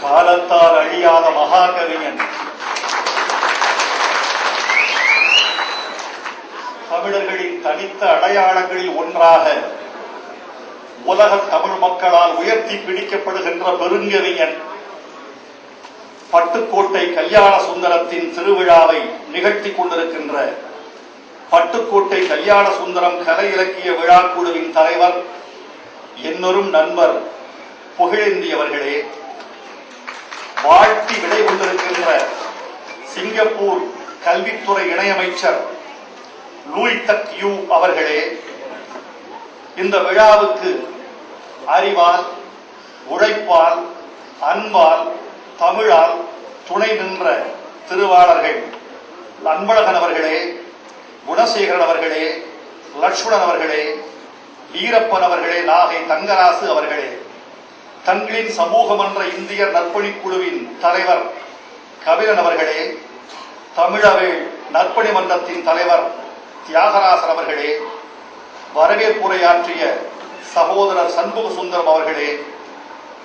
காலத்தால் அழியாத மகாகவிஞன், தமிழர்களின் தனித்த அடையாளங்களில் ஒன்றாக உலக தமிழ் மக்களால் உயர்த்தி பிடிக்கப்படுகின்ற பெருங்கவிஞன், பட்டுக்கோட்டை கல்யாண சுந்தரத்தின் திருவிழாவை நிகழ்த்தி கொண்டிருக்கின்ற பட்டுக்கோட்டை கல்யாண சுந்தரம் கலை இலக்கிய விழா குழுவின் தலைவர், என்னொரும் நண்பர் புகழேந்தி அவர்களே, வாழ்த்தி விடை கொண்டிருக்கின்ற சிங்கப்பூர் கல்வித்துறை இணையமைச்சர் லூய் தக் யூ அவர்களே, இந்த விழாவுக்கு அறிவால், உழைப்பால், அன்பால், தமிழால் துணை நின்ற திருவாளர்கள் அன்பழகன் அவர்களே, குணசேகரன் அவர்களே, லட்சுமணன் அவர்களே, வீரப்பன் அவர்களே, நாகை தங்கராசு அவர்களே, தங்களின் சமூகம் என்ற இந்திய நற்பணிக் குழுவின் தலைவர் கபிலன் அவர்களே, தமிழவேள் நற்பணி மன்றத்தின் தலைவர் தியாகராசன் அவர்களே, வரவேற்புரையாற்றிய சகோதரர் சண்முக சுந்தரம் அவர்களே,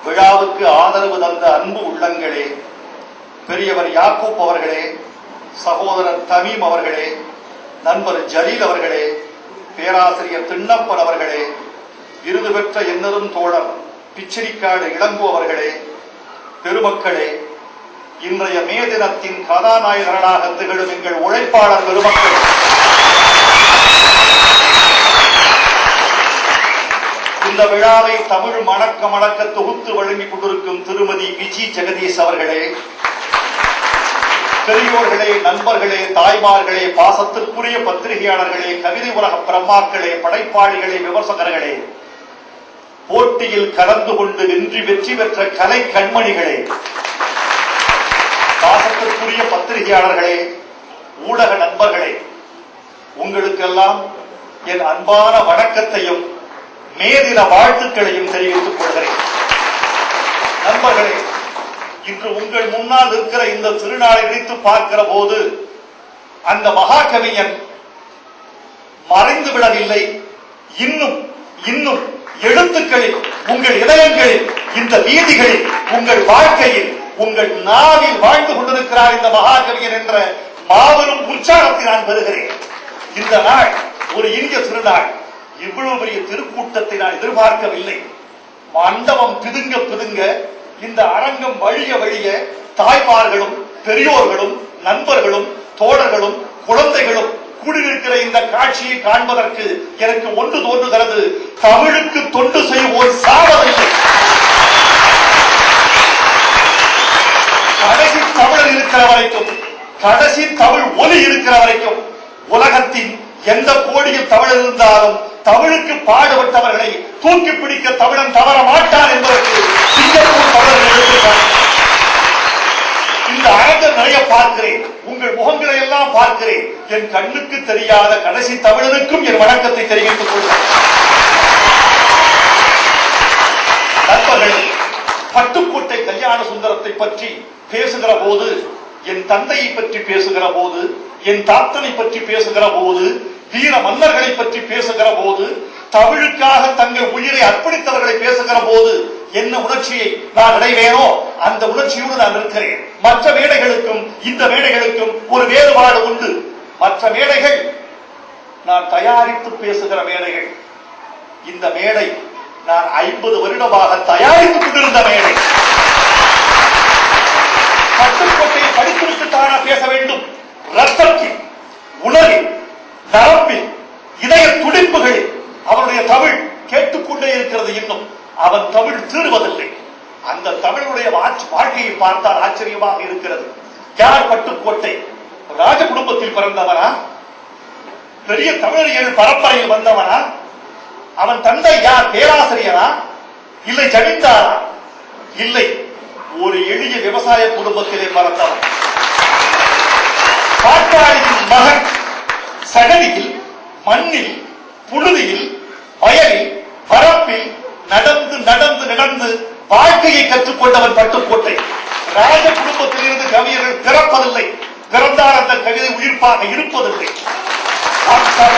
விழாவுக்கு ஆதரவு தந்த அன்பு உள்ளங்களே, பெரியவர் யாக்கூப் அவர்களே, சகோதரர் தமீம் அவர்களே, நண்பர் ஜலீல் அவர்களே, பேராசிரியர் திண்ணப்பன் அவர்களே, விருது பெற்ற என்னரும் தோழர் பிச்சிரிக்காடு இளங்கோ அவர்களே, பெருமக்களே, இன்றைய மே தினத்தின் கதாநாயகர்களாக திகழும் எங்கள் உழைப்பாளர் பெருமக்கள், இந்த விழாவை தமிழ் மணக்க மணக்க தொகுத்து வழங்கிக் கொண்டிருக்கும் திருமதி விஜி ஜெகதீஷ் அவர்களே, பெரியோர்களே, நண்பர்களே, தாய்மார்களே, பாசத்திற்குரிய பத்திரிகையாளர்களே, கவிதை உலக பிரம்மாக்களே, படைப்பாளிகளே, விமர்சகர்களே, போட்டியில் கலந்து கொண்டு வெற்றி பெற்ற கலை கண்மணிகளே, பாசத்திற்குரிய பத்திரிகையாளர்களே, ஊடக நண்பர்களே, உங்களுக்கெல்லாம் என் அன்பான வணக்கத்தையும் மேதின வாழ்த்துக்களையும் தெரிவித்துக் கொள்கிறேன். நண்பர்களே, இன்று உங்கள் முன்னால் இருக்கிற இந்த திருநாளை நினைத்து பார்க்கிற போது அந்த மகாகவிஞன் மறைந்து விடவில்லை. இன்னும் இன்னும் எழுத்துக்களில், உங்கள் இதயங்களில், இந்த வீதிகளில், உங்கள் வாழ்க்கையில், உங்கள் நாவில் வாழ்ந்து கொண்டிருக்கிறார் இந்த மகாகவியன் என்ற மாபெரும் உற்சாகத்தை நான் பெறுகிறேன். இந்த நாள் ஒரு இனிய திருநாள். இவ்வளவு பெரிய திருக்கூட்டத்தை நான் எதிர்பார்க்கவில்லை. மண்டபம் பிதுங்க பிதுங்க, இந்த அரங்கம் வழிய வழிய தாய்மார்களும் பெரியோர்களும் நண்பர்களும் தோழர்களும் குழந்தைகளும் கூடியிருக்கிற இந்த காட்சியை காண்பதற்கு எனக்கு ஒன்று தோன்றுகிறது, தமிழுக்கு தொண்டு செய்வோர் சாவதில்லை. கடைசி தமிழர் இருக்கிற வரைக்கும், கடைசி தமிழ் ஒலி இருக்கிற வரைக்கும், உலகத்தின் எந்த கோடியில் தமிழர் இருந்தாலும் தமிழுக்கு பாடுபட்டவர்களை தூக்கி பிடிக்க தமிழன் தவற மாட்டான் என்பதற்கு சிங்கப்பூர் தமிழர்கள் எடுத்துள்ளார். இந்த அரங்கம் நிறைய பார்க்கிறேன், உங்கள் முகங்களை எல்லாம் பார்க்கிறேன். என் கண்ணுக்கு தெரியாத கடைசி தமிழனுக்கும் என் வணக்கத்தை தெரிவித்துக் கொள்கிறேன். நண்பர்களே, பட்டுக்கோட்டை கல்யாண சுந்தரத்தை பற்றி பேசுகிற போது, என் தந்தையை பற்றி பேசுகிற போது, என் தாத்தனை பற்றி பேசுகிற போது, வீர மன்னர்களை பற்றி பேசுகிற போது, தமிழுக்காக தங்கள் உயிரை அர்ப்பணித்தவர்களை பேசுகிற போது என்ன உணர்ச்சியை நான் அடைவேனோ அந்த உணர்ச்சியோடு நான் இருக்கிறேன். மற்ற மேடைகளுக்கும் இந்த மேடைகளுக்கும் ஒரு வேறுபாடு உண்டு. மற்ற மேடைகள் நான் தயாரித்து பேசுகிற மேடைகள். இந்த மேடை நான் 50 வருடமாக தயாரித்துக் கொண்டிருந்த மேடை. பட்டுக்கோட்டையை படித்துவிட்டு தானா பேச வேண்டும்? ரத்தத்தில், உணரில், நரம்பில், இதய துடிப்புகளில் அவருடைய தமிழ் கேட்டுக்கொண்டே இருக்கிறது. இன்னும் அவன் தமிழ் தீர்வதில்லை. அந்த தமிழுடைய வாழ்க்கையை பார்த்தால் ஆச்சரியமாக இருக்கிறது. யார் பட்டுக்கோட்டை? ராஜ குடும்பத்தில் பிறந்தவனா? பெரிய தமிழர்கள் பரம்பரையில் வந்தவனா? அவன் தந்தை யார்? பேராசிரியரா? இல்லை ஜமீன்தாரா? இல்லை, ஒரு எளிய விவசாய குடும்பத்திலே பிறந்தவன். பாட்டாளியின் மகன், சகதியில், மண்ணில், புழுதியில், வயலில், பரப்பில் நடந்து நடந்து நடந்து வாழ்க்கையை கற்றுக்கொண்டவன் பட்டுக்கோட்டை. ராஜ குடும்பத்திலிருந்து கவிஞர்கள் பிறப்பதில்லை, பிறந்தால் அந்த கவிதை உயிர்ப்பாக இருப்பதில்லை.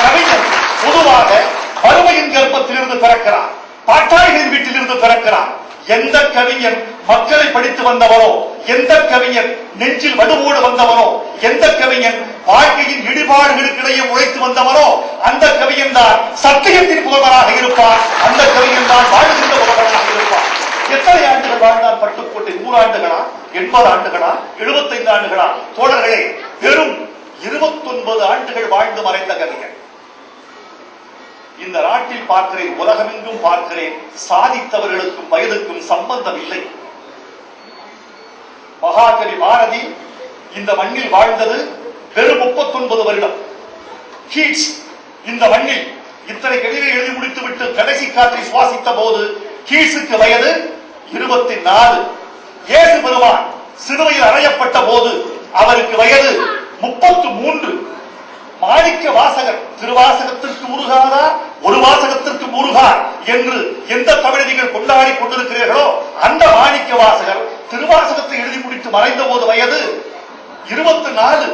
கவிஞர் பொதுவாக வறுமையின் கர்ப்பத்திலிருந்து பிறக்கிறார், பாட்டாளிகளின் வீட்டிலிருந்து பிறக்கிறார். எந்த கவிஞன் மக்களை படித்து வந்தவனோ, எந்த கவிஞன் நெஞ்சில் வடுவோடு வந்தவனோ, எந்த கவிஞன் வாழ்க்கையின் இடிபாடுகளுக்கிடையே உழைத்து வந்தவனோ அந்த கவிஞன் தான் சத்தியத்தின் புகழராக இருப்பார், அந்த கவிஞன் தான் வாழ்கின்ற புகழராக இருப்பார். எத்தனை ஆண்டுகள் வாழ்ந்தால் பட்டுக்கோட்டை? 100 ஆண்டுகளா, 80 ஆண்டுகளா, 75 ஆண்டுகளா? தோழர்களே, வெறும் 29 ஆண்டுகள் வாழ்ந்து மறைந்த கவிஞர். இந்த நாட்டில் பார்க்கிறேன், உலகமெங்கும் பார்க்கிறேன், சாதித்தவர்களுக்கும் வயதுக்கும் சம்பந்தம் இல்லை. மகாகவி பாரதி இந்த மண்ணில் வாழ்ந்தது வெறும் 39 வருடம். கீட்ஸ் இந்த மண்ணில் இத்தனை கவிதை எழுதி முடித்துவிட்டு கடைசி காற்றை சுவாசித்த போது கீட்ஸுக்கு வயது 24. இயேசு பெருமான் சிலுவையில் அறையப்பட்ட போது அவருக்கு வயது 33. மாணிக்க வாசகர் திருவாசகத்திற்கு முருகாதார், ஒரு வாசகத்திற்கு முருகார் என்று எந்த தமிழர்கள் கொண்டாடி கொண்டிருக்கிறீர்களோ அந்த மாணிக்க வாசகர் திருவாசகத்தை எழுதி முடித்து மறைந்த போது வயது 24.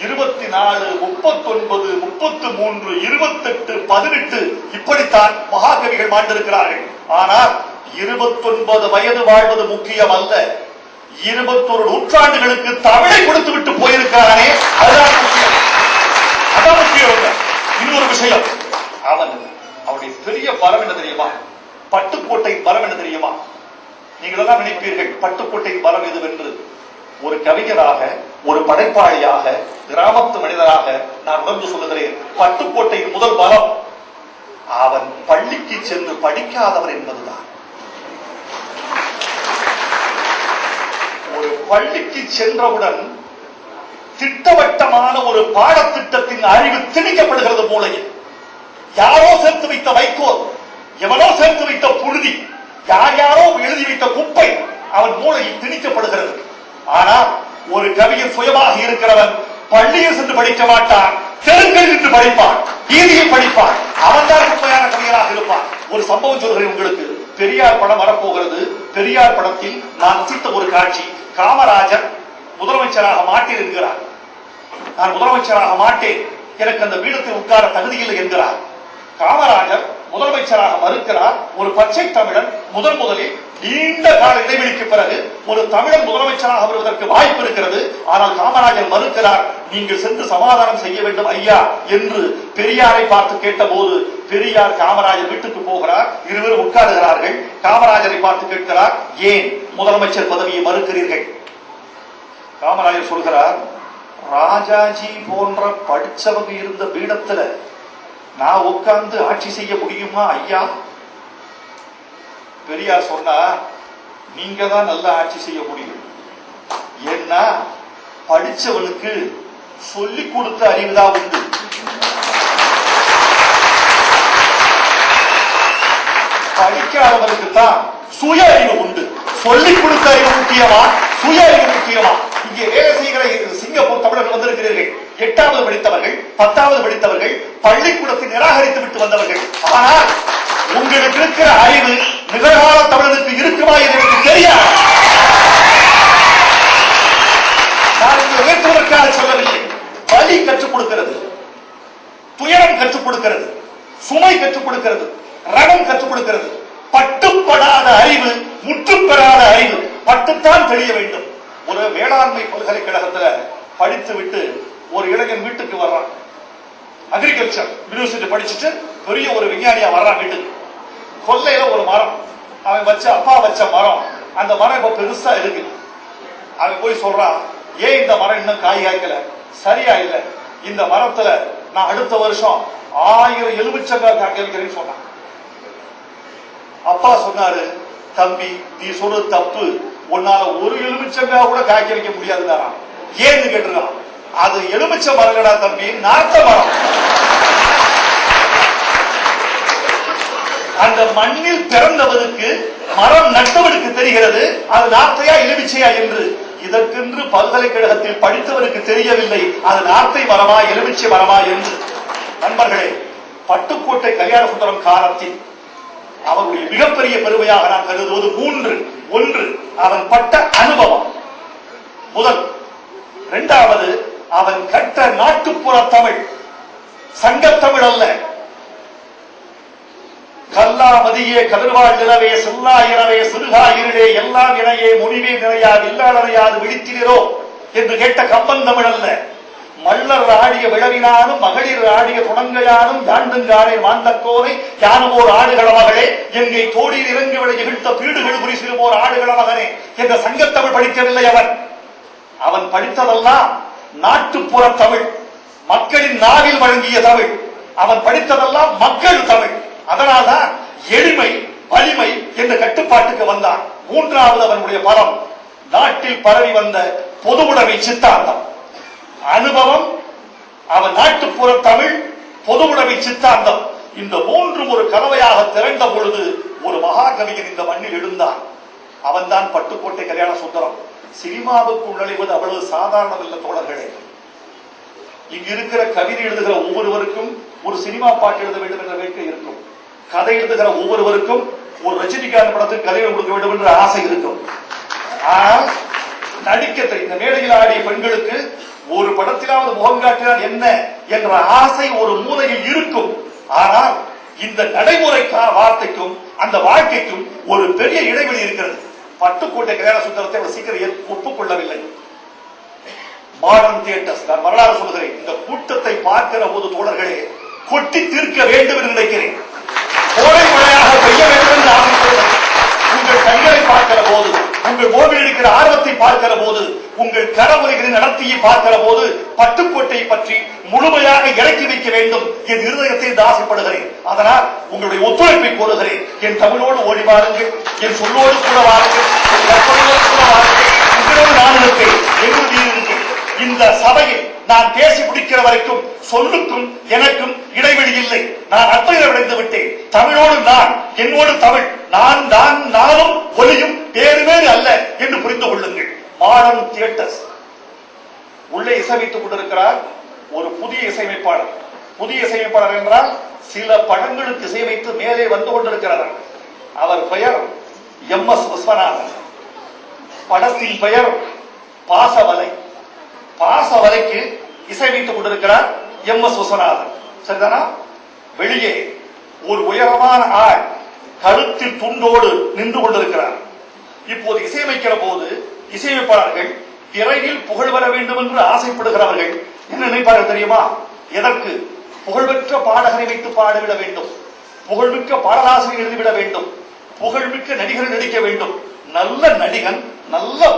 24, 39, 33, 28, 18 இப்படித்தான் மகாகவிகள் வாழ்ந்திருக்கிறார்கள். ஆனால் 29 வயது வாழ்வது முக்கியம் அல்ல, 21 நூற்றாண்டுகளுக்கு தமிழை கொடுத்து விட்டு போயிருக்கிறானே அதுதான் முக்கியம். அதான் முக்கியம். இன்னொரு விஷயம், அவனுடைய பெரிய பலம் என்ன தெரியுமா? பட்டுக்கோட்டை பலம் என்ன தெரியுமா? நீங்கள் எல்லாம் நினைப்பீர்கள் பட்டுக்கோட்டையின் பலம் எதுவென்று. ஒரு கவிஞராக, ஒரு படைப்பாளியாக, கிராமத்து மனிதராக நான் உணர்ந்து சொல்லுகிறேன், பட்டுக்கோட்டையின் முதல் பலம் அவன் பள்ளிக்கு சென்று படிக்காதவர் என்பதுதான். ஒரு பள்ளிக்கு சென்றவுடன் திட்டவட்டமான ஒரு பாடத்திட்டத்தின் அறிவு திணிக்கப்படுகிறது மூளையில். யாரோ சேர்த்து வைத்த வைக்கோல், எவனோ சேர்த்து வைத்த புழுதி, யாரோ எழுதி வைத்த குப்பை அவன் மூளையில் திணிக்கப்படுகிறது. ஆனால் ஒரு கவிஞர் சுயமாக இருக்கிறவன் பள்ளியில் சென்று படிக்க மாட்டான், தெருக்களில் இருந்து படிப்பான், வீதியில் படிப்பான். அவன் தான் உண்மையான கவிஞராக இருப்பான். ஒரு சம்பவம் சொல்கிறேன் உங்களுக்கு. பெரியார் படம் வரப்போகிறது. பெரியார் படத்தில் நான் ரசித்த ஒரு காட்சி, காமராஜர் முதலமைச்சராக மாட்டேன் என்கிறார். நான் முதலமைச்சராக மாட்டேன், எனக்கு அந்த பீடத்தில் உட்கார தகுதியில்லை என்கிறார். காமராஜர் முதலமைச்சராக மறுக்கிறார். ஒரு பச்சை தமிழன் முதலில் நீண்ட கால இடைவெளிக்கு பிறகு ஒரு தமிழன் முதலமைச்சராக வருவதற்கு வாய்ப்பு இருக்கிறது. ஆனால் காமராஜர் மறுக்கிறார். நீங்கள் சென்று சமாதானம் செய்ய வேண்டும் ஐயா என்று பெரியாரை பார்த்து கேட்ட போது பெரியார் காமராஜர் வீட்டுக்கு போகிறார். இருவரும் உட்காருகிறார்கள். காமராஜரை பார்த்து கேட்கிறார், ஏன் முதலமைச்சர் பதவியை மறுக்கிறீர்கள்? காமராஜர் சொல்கிறார், ராஜாஜி போன்ற படிச்சவங்க இருந்த பீடத்துல நான் உட்கார்ந்து ஆட்சி செய்ய முடியுமா ஐயா? பெரியார் சொன்னா, நீங்க தான் நல்லா ஆட்சி செய்ய முடியும். ஏன்னா படிச்சவனுக்கு சொல்லிக் கொடுத்த அறிவுதான் உண்டு. படிக்காதவனுக்கு தான் சுய அறிவு உண்டு. சொல்லிக் கொடுத்த அறிவு முக்கியமா, சுய அறிவு முக்கியமா? இங்கே வேலை செய்கிற சிங்கப்பூர் தமிழர்கள் வந்திருக்கிறீர்கள். 8வது படித்தவர்கள், 10வது படித்தவர்கள், பள்ளிக்கூடத்தை நிராகரித்து விட்டு வந்தவர்கள். ஆனால் உங்களுக்கு இருக்கிற அறிவு நிகழ்கால தமிழனுக்கு இருக்குமா என்று எனக்கு தெரியாது. நான் இங்கு உயர்த்துவதற்காக சொல்லவில்லை. வலி கற்றுக் கொடுக்கிறது, துயரம் கற்றுக் கொடுக்கிறது, சுமை கற்றுக் கொடுக்கிறது, ரகம் கற்றுக் கொடுக்கிறது. பட்டுப்படாத அறிவு, முற்றும் பெறாத அறிவு. பட்டுத்தான் தெரிய வேண்டும். ஒரு வேளாண்மை பல்கலைக்கழகத்துல படித்து விட்டு ஒரு இளைஞன் வீட்டுக்கு வர்றான். அக்ரிகல்ச்சர் யூனிவர்சிட்டி படிச்சுட்டு பெரிய ஒரு விஞ்ஞானியா வர்றான் வீட்டுக்கு. கொல்லையில ஒரு மரம், அவன் அப்பா வச்ச மரம். அந்த மரம் இப்ப பெருசா இருக்கு. அவன் போய் சொல்றான், ஏன் இந்த மரம் இன்னும் காய் காய்க்கல? சரியா இல்ல, இந்த மரத்துல நான் அடுத்த வருஷம் 1000 எலுமிச்சங்காய் காய்க்க வைக்கிறேன்னு சொன்னான். அப்பா சொன்னாரு, தம்பி நீ சொல்றது தப்பு, உன்னால ஒரு எலுமிச்சங்காய் கூட காய்க்க வைக்க முடியாதுன்னா. ஏன்னு கேட்டிருக்கான். அது எலுமிச்ச மரங்கடா தம்பி, நார்த்த மரம். அந்த மண்ணில் பிறந்தவனுக்கு, மரம் நட்டவனுக்கு தெரிகிறது அது நார்த்தையா எலுமிச்சையா என்று. இதற்கென்று பல்கலைக்கழகத்தில் படித்தவருக்கு தெரியவில்லை அது நார்த்தை மரமா எலுமிச்சை மரமா என்று. நண்பர்களே, பட்டுக்கோட்டை கல்யாண சுந்தரம் காலத்தில் அவருடைய மிகப்பெரிய பெருமையாக நான் கருதுவது மூன்று. ஒன்று, அவன் பட்ட அனுபவம் முதல். இரண்டாவது, அவன் கற்ற நாட்டுப்புற தமிழ், சங்கத்தமிழ் அல்ல. கல்லாமதியே கதிர்வாழ் நிலவே செல்லா இரவே சிறுகா இருளே எல்லாம் இணையே முனிவே நிலையாது இல்லாதறையாது விழித்திரோ என்று கேட்ட கம்பன் தமிழ் அல்ல. மல்லர் ஆடிய விழவினானும் மகளிர் ஆடிய துணங்கையானும் யாண்டுங்காரை வாழ்ந்தக்கோரை யானுமோர் ஆடுகள மகளே எங்கை தோடியில் இறங்கி விட இழுத்த பீடுகள் குறி சிறுமோர் ஆடுகள மகனே என்ற சங்கத்தமிழ் படிக்கவில்லை. அவன் படித்ததெல்லாம் நாட்டுப்புற தமிழ், மக்களின் நாவில் வழங்கிய தமிழ். அவன் படித்ததெல்லாம் மக்கள் தமிழ். அதனால்தான் எளிமை வலிமை என்ற கட்டுப்பாட்டுக்கு வந்தான். மூன்றாவது, அவனுடைய பலம் நாட்டில் பரவி வந்த பொதுவுடைமை சித்தாந்தம். அனுபவம், அவன் நாட்டுப்புற தமிழ், பொதுவுடைமை சித்தாந்தம், இந்த மூன்றும் ஒரு கலவையாக திரண்ட பொழுது ஒரு மகாகவியன் இந்த மண்ணில் எழுந்தான். அவன் தான் பட்டுக்கோட்டை கல்யாண சுந்தரம். சினிமாவுக்கு நுழைவது அவ்வளவு சாதாரணமில்லை தோழர்களே. இங்கு இருக்கிற கவிதை எழுதுகிற ஒவ்வொருவருக்கும் ஒரு சினிமா பாட்டு எழுத வேண்டும் என்ற வேட்கை இருக்கும். கதை எழுதுகிற ஒவ்வொருவருக்கும் ஒரு ரஜினிகாந்த் படத்துக்கு கதையை கொடுக்க வேண்டும் என்ற ஆசை இருக்கும். ஆனால் நடிக்கத்தை இந்த மேடையில் ஆடிய பெண்களுக்கு ஒரு படத்திலாவது முகம் காட்டினால் என்ன என்ற ஆசை ஒரு மூலையில் இருக்கும். ஆனால் இந்த நடைமுறை வார்த்தைக்கும் அந்த வாழ்க்கைக்கும் ஒரு பெரிய இடைவெளி இருக்கிறது. பட்டுக்கோட்டை கல்யாண சுந்தரத்தை அவர் சீக்கிரம் ஒப்புக்கொள்ளவில்லை. மாடர்ன் தியேட்டர்ஸ், நான் வரலாறு சொல்கிறேன், இந்த கூட்டத்தை பார்க்கிற போது தோழர்களே கொட்டி தீர்க்க வேண்டும் என்று நினைக்கிறேன். கோடை மழையாக பெய்ய வேண்டும் என்று ஆசைப்படுகிறேன். உங்கள் கைகளை பார்க்கிற போது, உங்கள் மோபில் இருக்கிற ஆர்வத்தை பார்க்கிற போது, உங்கள் கரவொலிகளின் நடத்தியை பார்க்கிற போது பட்டுக்கோட்டையை பற்றி முழுமையாக இறக்கி வைக்க வேண்டும் என் இருதயத்தை ஆசைப்படுகிறேன். அதனால் உங்களுடைய ஒத்துழைப்பை கோருகிறேன். என் தமிழோடு ஓடி வாருங்கள், என் சொல்லோடு கூட வாருங்கள், என் கற்பனையோடு கூட வாருங்கள். உங்களோடு நான் இருப்பேன், எங்களுடைய இருக்கேன். இந்த சபையில் நான் பேசி முடிக்கிற வரைக்கும் சொல்லுக்கும் எனக்கும் இடைவெளி இல்லை. நான் அற்புதம் அடைந்து விட்டேன். தமிழோடு நான், என்னோடு தமிழ், நானும் ஒலியும் வேறு வேறு அல்ல என்று புரிந்து கொள்ளுங்கள். மாடர்ன் தியேட்டர்ஸ் உள்ளே இசைவைத்துக் கொண்டிருக்கிறார் ஒரு புதிய இசையமைப்பாளர். புதிய இசையமைப்பாளர் என்றால் சில படங்களுக்கு இசையமைத்து மேலே வந்து கொண்டிருக்கிறார். அவர் பெயர் MS விஸ்வநாதன். படத்தின் பெயர் பாசவலை. பாசவலைக்கு இசையமைத்துக் கொண்டிருக்கிறார் MS விஸ்வநாதன். சரிதானா? வெளியே ஒரு உயரமான ஆள் கழுத்தில் துண்டோடு நின்று கொண்டிருக்கிறார். இப்போது இசையமைக்கிற போது இசையமைப்பாளர்கள் விரைவில் புகழ் வர வேண்டும் என்று ஆசைப்படுகிறவர்கள் என்ன நினைப்பார்கள் தெரியுமா? எதற்கு? புகழ்பெற்ற பாடகரை வைத்து பாடிவிட வேண்டும், புகழ்மிக்க பாடலாசிரியர் எழுதிவிட வேண்டும், புகழ்மிக்க நடிகர் நடிக்க வேண்டும். நல்ல நடிகன், நல்ல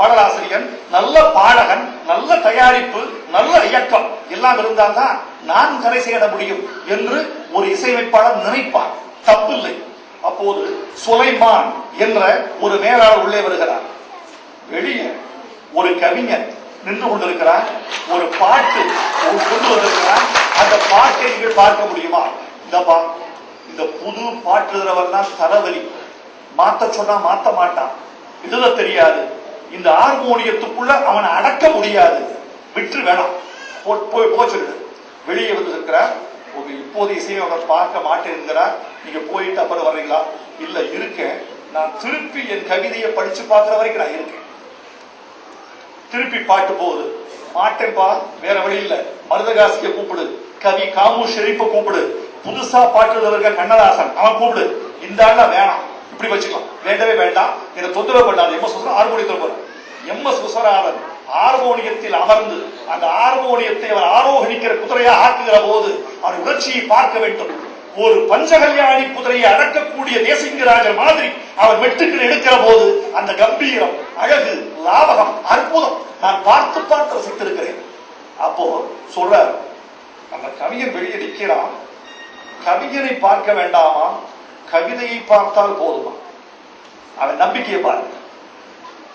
பாடலாசிரியன், நல்ல பாடகன், நல்ல தயாரிப்பு, நல்ல இயக்கம் எல்லாம் இருந்தால்தான் நான் கரை சேர முடியும் என்று ஒரு இசையமைப்பாளர் நினைப்பார். தப்பில்லை. அப்போது சுலைமான் என்ற ஒரு மேலாளர் உள்ளே வருகிறார். வெளியே ஒரு கவிஞர் நின்று கொண்டிருக்கிறார். ஒரு பாட்டு கொண்டு வந்திருக்கிறார். அந்த பாட்டை நீங்கள் பார்க்க முடியுமா? இந்த புது பாட்டுகிறவர் தான் தலைவலி. மாத்த சொன்னா மாத்த மாட்டான், எழுத தெரியாது. இந்த ஹார்மோனியத்துக்குள்ள அவனை அடக்க முடியாது. விற்று வேணாம், போச்சு. வெளியே வந்து இருக்கிறார். இப்போது இசையை அவர் பார்க்க மாட்டேன் என்கிறார். நீங்க போயிட்டு அப்புறம் வர்றீங்களா? இல்ல, இருக்கேன். நான் திருப்பி என் கவிதையை படிச்சு பார்க்கிற வரைக்கும் நான் இருக்கேன். திருப்பி பாட்டு போகுது. மாட்டேன்பா, வேற வழி இல்ல. மருதகாசிய கூப்பிடு, கவி காமு ஷெரீப்பை கூப்பிடு, புதுசா பாட்டு இருக்க கண்ணதாசன் அவன் கூப்பிடு. இந்த ஆள்ல வேணாம், இப்படி வச்சுக்கலாம். வேண்டவே வேண்டாம், என்ன தொந்தரவு பண்ணாது. MS விஸ்வநாதன் ஹார்மோனியத்தில் போற. MS விஸ்வநாதன் ஹார்மோனியத்தில் அமர்ந்து அந்த ஹார்மோனியத்தை அவர் ஆரோகணிக்கிற குதிரையாக ஆக்குகிற போது அவர் உணர்ச்சியை பார்க்க வேண்டும். ஒரு பஞ்சகல்யாணி குதிரையை அடக்கக்கூடிய தேசிங்கராஜர் மாதிரி அவர் வெட்டுக்கள் எடுக்கிற போது அந்த கம்பீரம், அழகு, லாபகம், அற்புதம் நான் பார்த்து பார்த்து ரசித்திருக்கிறேன். அப்போ சொல்ற அந்த கவிஞன் வெளியே நிற்கிறான். கவிஞனை பார்க்க வேண்டாமா, கவிதையை பார்த்தால் போதுமா? அவன் நம்பிக்கையை பாருங்க.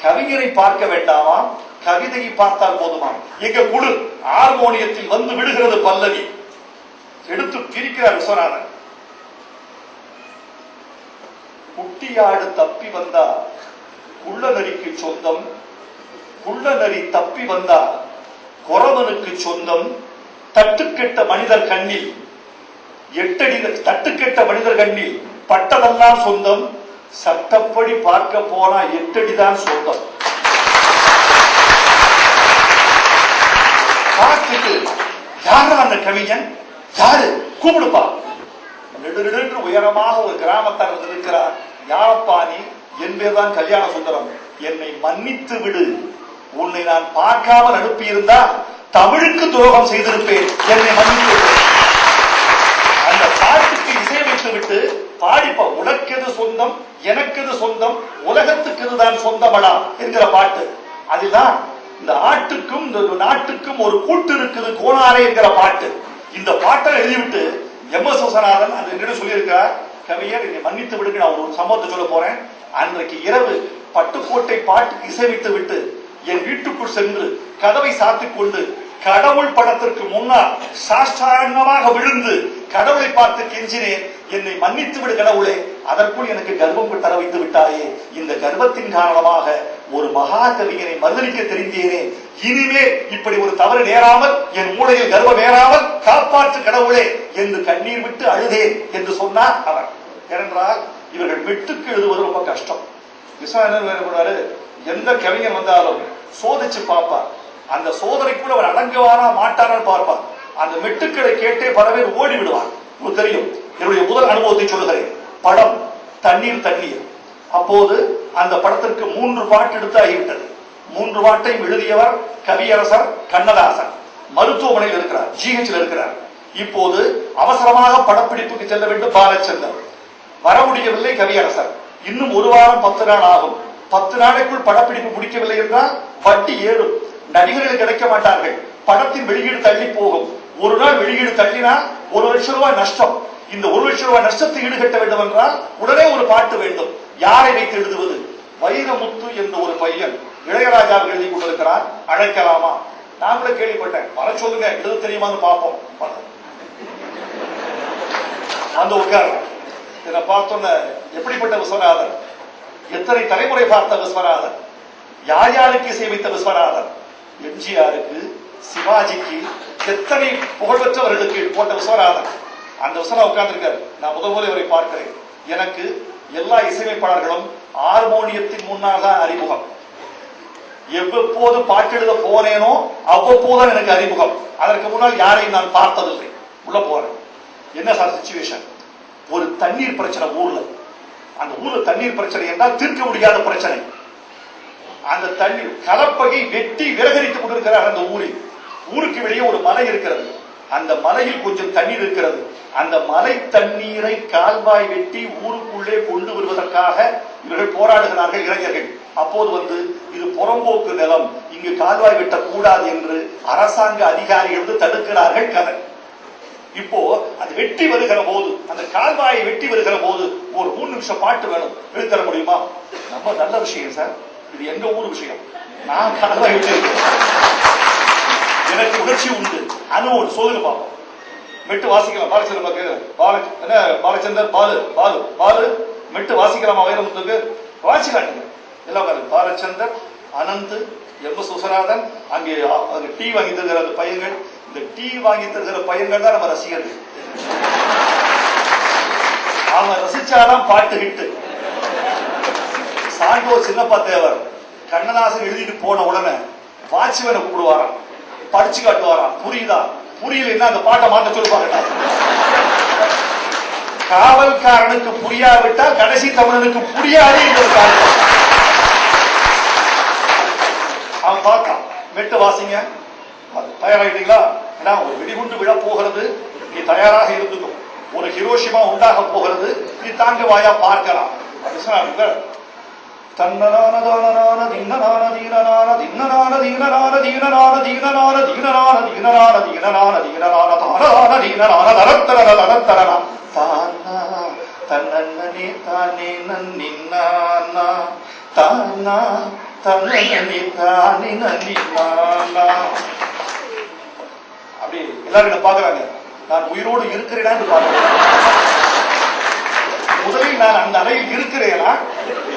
கவிஞரை பார்க்க வேண்டாமா, கவிதையை பார்த்தால் போதுமா? எங்க குழு ஹார்மோனியத்தில் வந்து விடுகிறது பல்லவி. எடுத்து பிரிக்கிறார் விஸ்வநாதன். குட்டியாடு தப்பி வந்தா குள்ள நரிக்கு சொந்தம், குள்ள நரி தப்பி வந்தா குறவனுக்கு சொந்தம். தட்டுக்கெட்ட மனிதர் கண்ணில் தட்டுக்கெட்ட மனிதர் கண்ணில் பட்டதெல்லாம் சொந்தம். சட்டப்படி பார்க்க போனா 8 அடிதான் சொந்தம். பார்த்துட்டு யாரா அந்த கவிஞன், யாரு கூப்பிடுப்பா. நெடுநெடு உயரமாக ஒரு கிராமத்தார் இருக்கிறார். யாரப்பா நீ? என் பேர்தான் கல்யாண சுந்தரம். என்னை மன்னித்து விடு. உன்னை நான் பார்க்காமல் அனுப்பியிருந்தா தமிழுக்கு துரோகம் செய்திருப்பேன். என்னை மன்னித்து விடு. அந்த பாட்டுக்கு இசையமைத்து விட்டு பாடிப்பா. உனக்கு எது சொந்தம், எனக்கு எது சொந்தம், உலகத்துக்கு இதுதான் சொந்தமடா என்கிற பாட்டு. அதுதான் இந்த ஆட்டுக்கும் இந்த நாட்டுக்கும் ஒரு கூட்டு இருக்குது கோணாரே என்கிற பாட்டு. இந்த பாட்டை எழுதிவிட்டு எம்.எஸ். விஸ்வநாதன் அந்த என்னிடம் சொல்லியிருக்கிறார், கவிஞர் என்னை மன்னித்து விடுங்க, நான் ஒரு சம்பவத்தை சொல்ல போறேன். அன்றைக்கு இரவு பட்டுக்கோட்டை பாட்டுக்கு இசைவித்து விட்டு என் வீட்டுக்குள் சென்று கதவை சாத்திக் கொண்டு கடவுள் படத்திற்கு முன்னால் சாஷ்டாங்கமாக விழுந்து கடவுளை பார்த்து கெஞ்சினேன், என்னை மன்னித்து விடு கடவுளே, அதற்குள் எனக்கு கர்ப்பம் தர வைத்து விட்டாயே. இந்த கர்ப்பத்தின் காரணமாக ஒரு மகா கவிஞரை மறுதளிக்க தெரிந்தேனே. இனிமே இப்படி ஒரு தவறு நேராமல், என் மூளையில் கர்ப்பம் ஏறாமல் காப்பாற்று கடவுளே என்று கண்ணீர் விட்டு அழுதேன் என்று சொன்னார் அவர். ஏனென்றால் இவர்கள் மெட்டுக்கு எழுதுவது ரொம்ப கஷ்டம். விசாரணை எந்த கவிஞர் வந்தாலும் சோதிச்சு பார்ப்பார். அந்த சோதனைக்குள்ள அவர் அடங்குவாரா மாட்டாரான்னு பார்ப்பார். அந்த மெட்டுக்களை கேட்டே பல பேர் ஓடி விடுவார். உங்களுக்கு தெரியும், என்னுடைய முதல் அனுபவத்தை சொல்லுகிறேன். படம் தண்ணீர் தண்ணீர். அப்போது அந்த படத்திற்கு 3 பாட்டு எடுத்து ஆகிவிட்டது. 3 பாட்டையும் எழுதியவர் கவியரசர் கண்ணதாசன். மருத்துவமனையில் இருக்கிறார், GH இருக்கிறார். இப்போது அவசரமாக படப்பிடிப்புக்கு செல்ல வேண்டும் பாலச்சந்தர். வர முடியவில்லை கவியரசர். இன்னும் 1 வாரம் 10 நாள் ஆகும். 10 நாளைக்குள் படப்பிடிப்பு முடிக்கவில்லை என்றால் வட்டி ஏறும். நடிகர்கள் கிடைக்க மாட்டார்கள். படத்தின் வெளியீடு தள்ளி போகும். ஒரு நாள் வெளியீடு தள்ளினா 1 லட்சம் ரூபாய் நஷ்டம். இந்த 1 லட்சம் ரூபாய் நஷ்டத்தை ஈடுகட்ட வேண்டும் என்றால் உடனே ஒரு பாட்டு வேண்டும். யாரை வைத்து எழுதுவது? வைரமுத்து என்ற ஒரு பையன் இளையராஜா எழுதி கொண்டிருக்கிறார். அழைக்கலாமா? நான் கூட கேள்விப்பட்டேன். வர சொல்லுங்க, எழுத தெரியுமான்னு பார்ப்போம். அந்த உட்கார் இதை பார்த்தோன்ன எப்படிப்பட்ட விஸ்வநாதன், எத்தனை தலைமுறை பார்த்த விஸ்வநாதன், யார் யாருக்கு இசையமைத்த விஸ்வநாதன், எம்ஜிஆருக்கு, சிவாஜிக்கு, எத்தனை புகழ்பெற்றவர்களுக்கு போட்ட விஸ்வநாதன். அந்த விஸ்வநாதன் உட்கார்ந்திருக்காரு. நான் முதல் முறை அவரை பார்க்கிறேன். எனக்கு எல்லா இசையமைப்பாளர்களும் ஹார்மோனியத்தின் முன்னால் தான் அறிமுகம். எவ்வப்போது பாட்டெழுத போனேனோ அவ்வப்போதான் எனக்கு அறிமுகம். அதற்கு முன்னால் யாரையும் நான் பார்த்ததில்லை. உள்ள போறேன். என்ன சார் சிச்சுவேஷன்? ஒரு தண்ணீர் பிரச்சனை ஊர்ல. அந்த ஊர்ல தண்ணீர் பிரச்சனை என்றால் தீர்க்க முடியாத பிரச்சனை. அந்த தண்ணீர் கலப்பகை வெட்டி விலகரித்துக் கொண்டிருக்கிறார். அந்த ஊருக்கு வெளியே ஒரு மலை இருக்கிறது. அந்த மலையில் கொஞ்சம் தண்ணீர் இருக்கிறது. அந்த மலை தண்ணீரை கால்வாய் வெட்டி ஊருக்குள்ளே கொண்டு வருவதற்காக இவர்கள் போராடுகிறார்கள், இளைஞர்கள். அப்போது இது புறம்போக்கு நிலம், இங்கு கால்வாய் வெட்டக்கூடாது என்று அரசாங்க அதிகாரிகள் தடுக்கிறார்கள். கதை இப்போ அது வெட்டி வருகிற போது, அந்த கால்வாயை வெட்டி வருகிற போது ஒரு 3 நிமிஷம் பாட்டு வேணும், எழுத்தர முடியுமா? ரொம்ப நல்ல விஷயம் சார், இது எங்க ஊர் விஷயம். நான் கால்வாய் வெட்டி எனக்கு உணர்ச்சி உண்டு, அனுபவம் சொல்லுங்க பாப்போம். மெட்டு வாசிக்கலாம். பாலச்சந்தர் பாலு மெட்டு வாசிக்கலாமா? வைரமுத்துக்கு வாசிக்கலாங்க. எல்லாம் பாலச்சந்தர், அனந்த், எம்.எஸ். விஸ்வநாதன், அங்கே டீ வாங்கி தருகிற அந்த பையன்கள். இந்த டீ வாங்கி தருகிற பையன்கள் தான் நம்ம ரசிகர்கள். அவன் ரசிச்சாதான் பாட்டு ஹிட்டு. சாண்டோ சின்னப்பா தேவர் கண்ணதாசன் எழுதிட்டு போன உடனே வாட்ச்மேனை கூப்பிடுவாராம், படிச்சு காட்டுவாராம். புரியுதா? புரியல, அந்த பாட்டை மாற்ற சொல்லுவாங்க. காவல்காரனுக்கு புரியாவிட்டால் கடைசி தமிழனுக்கு புரியாது என்பது காரணம். அவன் பார்த்தான், மெட்டு வாசிங்க, தயாராகிட்டீங்களா? ஒரு வெடிகுண்டு விழ போகிறது, நீ தயாராக இருந்துக்கும். ஒரு ஹிரோஷிமா உண்டாக போகிறது, நீ தாங்க வாயா பார்க்கலாம். தன்னனான தின்னனான தீனனான தின்னனான தீனனான தீனனான தீனனான தீனனான தீனனான தீனனான தீனனான தானான தீனனான தரத்தரன தரத்தரனா தானா தன்னன்னே தானே நன்னின்னானா தானா தன்னன்னே தானே நன்னின்னானா. அப்படி எல்லாரும் என்ன பாக்குறாங்க, நான் உயிரோடு இருக்கிறேனான்னு பாக்குறேன். முதலில் நான் அந்த அறையில் இருக்கிறேனா,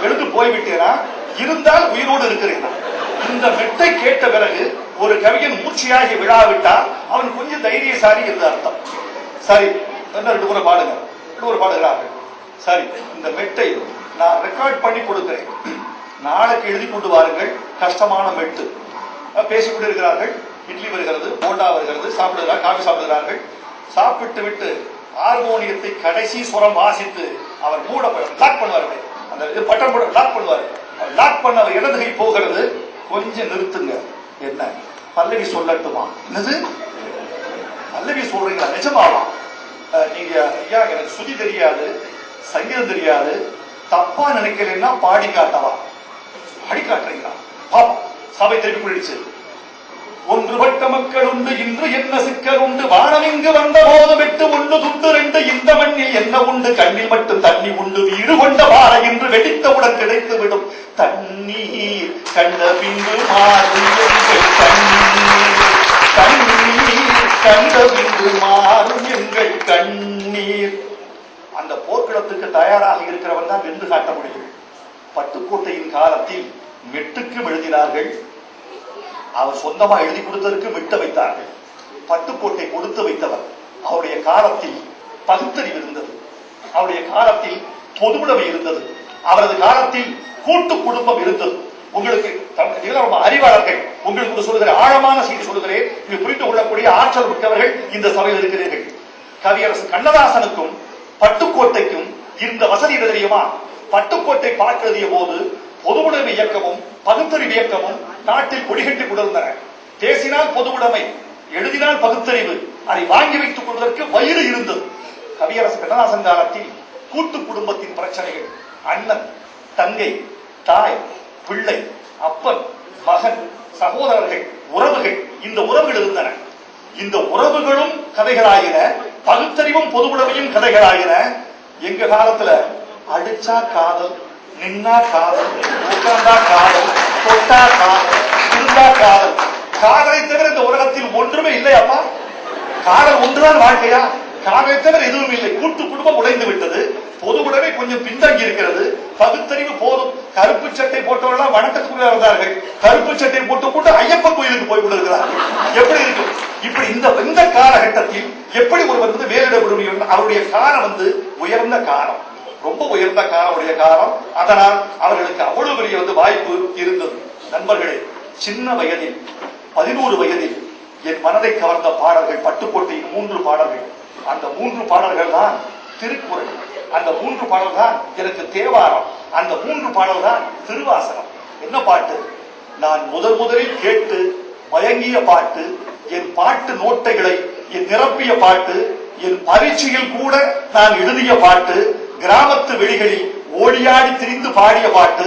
எடுத்து போய்விட்டேனா, இருந்தால் உயிரோடு இருக்கிறேனா, இந்த மெட்டை கேட்ட பிறகு ஒரு கவிஞன் மூர்ச்சியாகி விழாவிட்டால் அவன் கொஞ்சம் தைரியசாலி என்று அர்த்தம். சரி, ரெண்டு முறை பாடுங்க, ரெண்டு முறை பாடுகிறார்கள். சரி, இந்த மெட்டை நான் ரெக்கார்ட் பண்ணி கொடுக்கிறேன், நாளைக்கு எழுதி கொண்டு வாருங்கள். கஷ்டமான மெட்டு. பேசிக்கொண்டு இருக்கிறார்கள். இட்லி வருகிறது, போண்டா வருகிறது, சாப்பிடுகிறார், காபி சாப்பிடுகிறார்கள். சாப்பிட்டு விட்டு ஹார்மோனியத்தை கடைசி சுரம் வாசித்து அவர் மூட லாக் பண்ணுவார்கள். அந்த பட்டம் போட லாக் பண்ணுவார். லாக் பண்ண அவர் இடது கை போகிறது. கொஞ்சம் நிறுத்துங்க. என்ன பல்லவி சொல்லட்டுமா? என்னது பல்லவி சொல்றீங்களா? நிஜமாவா? நீங்க ஐயா எனக்கு சுதி தெரியாது, சங்கீதம் தெரியாது, தப்பா நினைக்கலன்னா பாடி காட்டவா? பாடி காட்டுறீங்களா? பாப்பா. சபை திருப்பி போயிடுச்சு. ஒன்றுபட்ட மக்கள் உண்டு, இன்று என்ன சிக்கல் உண்டு, வானம் இங்கு வந்த போது விட்டு ஒன்று துண்டு ரெண்டு, இந்த மண்ணில் என்ன உண்டு, கண்ணில் மட்டும் தண்ணி உண்டு, வீடு கொண்ட பாறை இன்று வெடித்தவுடன் கிடைத்து விடும் தண்ணீர், கண்ட பின்பு மாறும் எங்கள் கண்ணீர், கண்ணீர் கண்ட பின்பு மாறும் எங்கள் கண்ணீர். அந்த போர்க்களத்துக்கு தயாராக இருக்கிறவன் தான் வென்று காட்ட முடியும். பட்டுக்கோட்டையின் காலத்தில் மெட்டுக்கும் எழுதினார்கள். அவர் சொந்தமா எழுதி கொடுத்ததற்கு விட்டு வைத்தார்கள். பட்டுக்கோட்டை கொடுத்து வைத்தவர். அவருடைய காலத்தில் பகுத்தறிவு இருந்தது, அவருடைய காலத்தில் பொதுவுடைமை இருந்தது, அவரது காலத்தில் கூட்டு குடும்பம் இருந்தது. உங்களுக்கு அறிவாளர்கள் உங்களுக்கு சொல்லுகிற ஆழமான செய்தி சொல்லுகிறேன், புரிந்து கொள்ளக்கூடிய ஆற்றல் மிக்கவர்கள் இந்த சபையில் இருக்கிறீர்கள். கவியரசு கண்ணதாசனுக்கும் பட்டுக்கோட்டைக்கும் இருந்த வசதி தெரியுமா? பட்டுக்கோட்டை பாட்டு எழுதிய போது பொதுவுடைமை இயக்கமும் பகுத்தறிவு இயக்கமும் நாட்டில் கொடிகட்டி கொண்டிருந்தன. பேசினால் பொதுவுடைமை, எழுதினால் பகுத்தறிவு, அதை வாங்கி வைத்துக் கொள்வதற்கு வயிறு இருந்தது. கவியரசு கண்ணதாசன் காலத்தில் கூட்டு குடும்பத்தின் பிரச்சனைகள், அண்ணன் தங்கை தாய் பிள்ளை அப்பன் மகன் சகோதரர்கள் உறவுகள், இந்த உறவுகள் இருந்தன. இந்த உறவுகளும் கதைகளாயின, பகுத்தறிவும் பொதுவுடைமையும் கதைகளாயின. எங்க காலத்துல அடிச்சா காதல், நின்னா காதல், உட்கார்ந்தா காதல், தொட்டா காதல், இருந்தா காதல். காதலை தவிர இந்த உலகத்தில் ஒன்றுமே இல்லையாப்பா? காதல் ஒன்றுதான் வாழ்க்கையா? காதலை தவிர எதுவும் இல்லை. கூட்டு குடும்பம் உடைந்து விட்டது, பொதுவுடைமை கொஞ்சம் பின்தங்கி இருக்கிறது, பகுத்தறிவு போதும். கருப்பு சட்டை போட்டவர்கள் வணக்கத்துக்குள்ள இருந்தார்கள், கருப்பு சட்டை போட்டு ஐயப்பன் கோயிலுக்கு போய் கொண்டிருக்கிறார்கள். எப்படி இருக்கு? இப்படி இந்த காலகட்டத்தில் எப்படி ஒருவர் வந்து வேலிட முடியும்? அவருடைய காலம் உயர்ந்த காலம், ரொம்ப உயர்ந்த காலமுடைய காலம். அதனால் அவர்களுக்கு அவ்வளவு பெரிய வாய்ப்பு இருந்தது. நண்பர்களே, சின்ன வயதில் 11 வயதில் என் மனதை கவர்ந்த பாடல்கள் பட்டுக்கோட்டையின் 3 பாடல்கள். அந்த 3 பாடல்கள் தான் திருக்குறள், அந்த 3 பாடல் தான் எனக்கு தேவாரம், அந்த 3 பாடல் தான் திருவாசகம். என்ன பாட்டு? நான் முதலில் கேட்டு மயங்கிய பாட்டு, என் பாட்டு நோட்டைகளை என் நிரப்பிய பாட்டு, என் பரீட்சையில் கூட நான் எழுதிய பாட்டு, கிராமத்து வெளிகளில் ஓடியாடி திரிந்து பாடிய பாட்டு,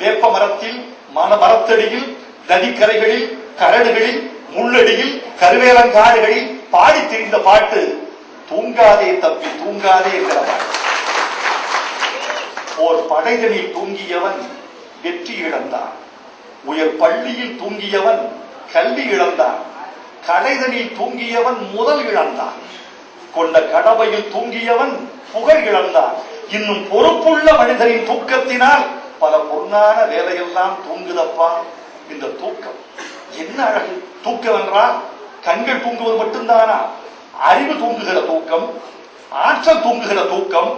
வேப்ப மரத்தில் மரத்தடியில் நதிக்கரைகளில் கரடுகளில் முள்ளடியில் கருவேலங்காடுகளில் பாடி திரிந்த பாட்டு, தூங்காதே தப்பி தூங்காதே என்கிற பாட்டு. ஓர் படைகளில் தூங்கியவன் வெற்றி இழந்தான், உயர் பள்ளியில் தூங்கியவன் கல்வி இழந்தான், கடைதனில் தூங்கியவன் முதல் இழந்தான், கொண்ட கடவையில் தூங்கியவன் புகழ் இழந்தான். இன்னும் பொறுப்புள்ள மனிதனின் தூக்கத்தினால் பல பொன்னான வேலையெல்லாம் தூங்குதப்பா. இந்த தூக்கம் என்ன அழகு! தூக்கம் என்றால் கண்கள் தூங்குவது மட்டும்தானா? அறிவு தூங்குகிற தூக்கம், ஆற்றல் தூங்குகிற தூக்கம்,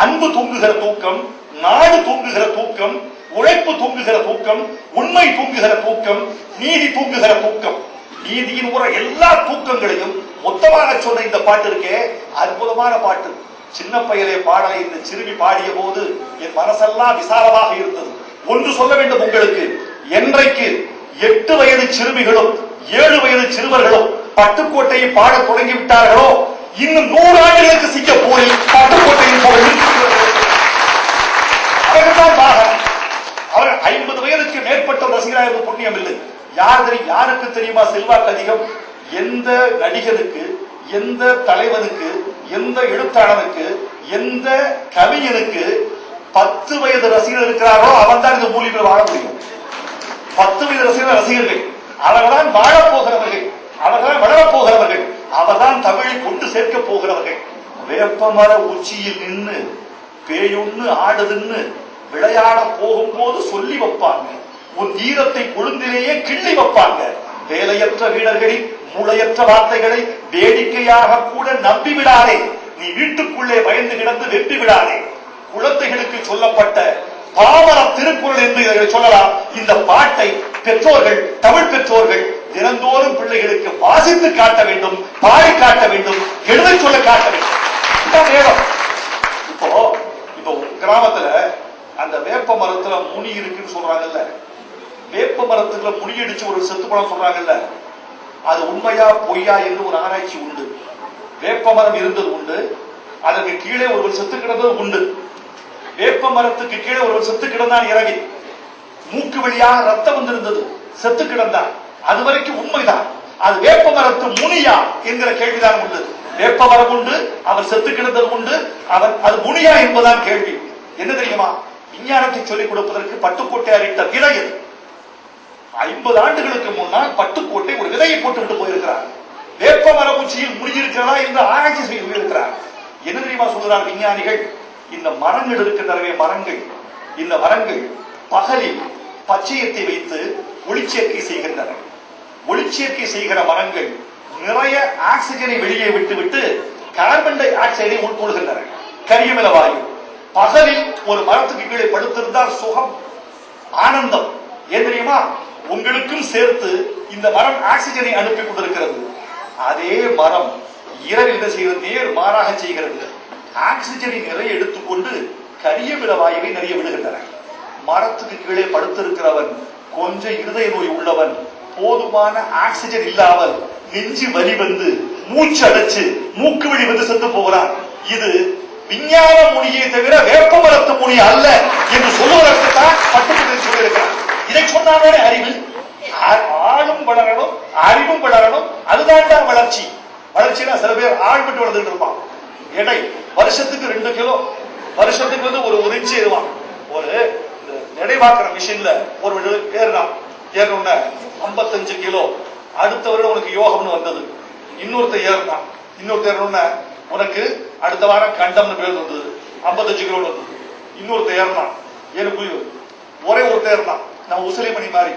அன்பு தூங்குகிற தூக்கம், நாடு தூங்குகிற தூக்கம், உழைப்பு தூங்குகிற தூக்கம், உண்மை தூங்குகிற தூக்கம், நீதி தூங்குகிற தூக்கம். நீதியின் உற எல்லா தூக்கங்களையும் மொத்தமாக சொன்ன இந்த பாட்டு இருக்கே, அற்புதமான பாட்டு. சின்ன பையலே பாடலை இந்த சிறுமி பாடிய போது என் மனசெல்லாம் விசாலமாக இருந்தது. ஒன்று சொல்ல வேண்டும் உங்களுக்கு, என்றைக்கு 8 வயது சிறுமிகளும் 7 வயது சிறுவர்களும் பட்டுக்கோட்டையை பாட தொடங்கிவிட்டார்களோ, இன்னும் 100 ஆண்டுகளுக்கு சிங்கப்பூரில் பட்டுக்கோட்டையின் அவர் 50 வயதுக்கு மேற்பட்ட ரசிகராக புண்ணியம் இல்லை. யாருக்கு தெரியுமா செல்வாக்கு அதிகம்? எந்த நடிகனுக்கு, எந்த தலைவனுக்கு, எந்த எழுத்தாளனுக்கு, எந்த கவிஞனுக்கு 10 வயது ரசிகர்கள் இருக்கிறாரோ அவன் தான் இந்த மூலிகள் வாழ முடியும். 10 வயது ரசிகர்கள் அவர்தான் வாழப்போகிறவர்கள், அவர்தான் வளரப்போகிறவர்கள், அவர்தான் தமிழை கொண்டு சேர்க்க போகிறவர்கள். வேப்பமர உச்சியில் நின்று பேயொன்னு ஆடுதுன்னு விளையாட போகும்போது சொல்லி வைப்பாங்க. உன் ஈரத்தை கொழுந்திலேயே கிள்ளி வைப்பாங்க. வேலையற்ற வீரர்களின் மூளையற்ற வார்த்தைகளை வேடிக்கையாக கூட நம்பி விடாதே. நீ வீட்டுக்குள்ளே பயந்து கிடந்து வெட்டி விடாதே. குழந்தைகளுக்கு சொல்லப்பட்ட பாமர திருக்குறள் என்று சொல்லலாம். இந்த பாட்டை பெற்றோர்கள், தமிழ் பெற்றோர்கள் தினந்தோறும் பிள்ளைகளுக்கு வாசித்து காட்ட வேண்டும், பாடி காட்ட வேண்டும், எழுத சொல்ல காட்ட வேண்டும். இப்போ கிராமத்துல அந்த வேப்ப மரத்துல முனி இருக்குன்னு சொல்றாங்கல்ல, வேப்ப மரத்துல முனி அடிச்சு ஒரு செத்து படம் சொல்றாங்கல்ல, அது உண்மையா பொய்யா என்று ஒரு ஆராய்ச்சி உண்டு. வேப்ப மரம் இருந்தது உண்டு, அதற்கு கீழே ஒருவர் செத்து கிடந்தது உண்டு. வேப்ப மரத்துக்கு கீழே ஒருவர் செத்து கிடந்தான், இறங்கி மூக்கு வழியாக ரத்தம் வந்திருந்தது, செத்து கிடந்தான். அது வரைக்கும் உண்மைதான். அது வேப்ப மரத்து முனியா என்கிற கேள்விதான் உண்டு. வேப்ப மரம் உண்டு, அவர் செத்து கிடந்தது உண்டு, அவர் அது முனியா என்பதுதான் கேள்வி. என்ன தெரியுமா? விஞ்ஞானத்தை சொல்லிக் கொடுப்பதற்கு பட்டுக்கோட்டை அறிவித்த விதை. 50 ஆண்டுகளுக்கு முன்னால் பட்டுக்கோட்டை ஒரு விதையை போட்டுவிட்டு போயிருக்கிறார். வேப்ப மர உச்சியில் முடியிருக்கிறதா என்று ஆராய்ச்சி செய்து இருக்கிறார். என்ன தெரியுமா சொல்கிறார் விஞ்ஞானிகள்? இந்த மரங்கள் இருக்கின்றனவே மரங்கள், இந்த மரங்கள் பகலில் பச்சையத்தை வைத்து ஒளிச்சேர்க்கை செய்கின்றன. ஒளிச்சேர்க்கை செய்கிற மரங்கள் நிறைய ஆக்சிஜனை வெளியே விட்டுவிட்டு கார்பன் டை ஆக்சைடை உட்கொள்கின்றன, கரியமில வாயு. பகலில் ஒரு மரத்துக்கு கீழே படுத்திருந்தால் சுகம், ஆனந்தம். ஏன் தெரியுமா? உங்களுக்கும் சேர்த்து இந்த மரம் ஆக்சிஜனை அனுப்பி கொண்டிருக்கிறது. அதே மரம் இரவில் என்ன செய்கிறது? நேர் மாறாக செய்கிறது. ஆக்சிஜனை நிறைய எடுத்துக்கொண்டு கரியமில வாயுவை நிறைய விடுகின்றன. மரத்துக்கு கீழே படுத்திருக்கிறவன் கொஞ்சம் இருதய நோய் உள்ளவன், போதுமான ஆக்சிஜன் இல்லாமல் நெஞ்சு வலி வந்து மூச்சு அடைச்சு மூக்கு வழி வந்து செத்து போகிறான். இது விஞ்ஞான மொழியை தவிர வேப்ப மரத்து மொழி அல்ல என்று சொல்லுவதற்கு தான் பட்டுக்கோட்டை சொல்லியிருக்கிறார். இதை சொன்னாலே அறிவு, ஆளும் வளரணும், அறிவும் வளரணும். அதுதான் வளர்ச்சி. வளர்ச்சினா சில பேர் ஆள் மட்டும் வளர்ந்துட்டு இருப்பான். எடை வருஷத்துக்கு 2 கிலோ, வருஷத்துக்கு வந்து ஒரு இன்ச்சு ஏறுவான். ஒரு எடை பார்க்கிற மிஷின்ல ஒரு ஏறினான், ஏறணும்னா 55 கிலோ. அடுத்த வருடம் உனக்கு யோகம்னு வந்தது. இன்னொருத்தர் ஏறினான், இன்னொருத்தர் ஏறணும்னா உனக்கு அடுத்த வாரம் கண்டம்னு பேர் வந்தது, 55 கிலோ வந்தது. இன்னொருத்தர் ஏறினான், எனக்கு ஒரே ஒருத்தர் ஏறினான், நான் உசிலைமணி மாதிரி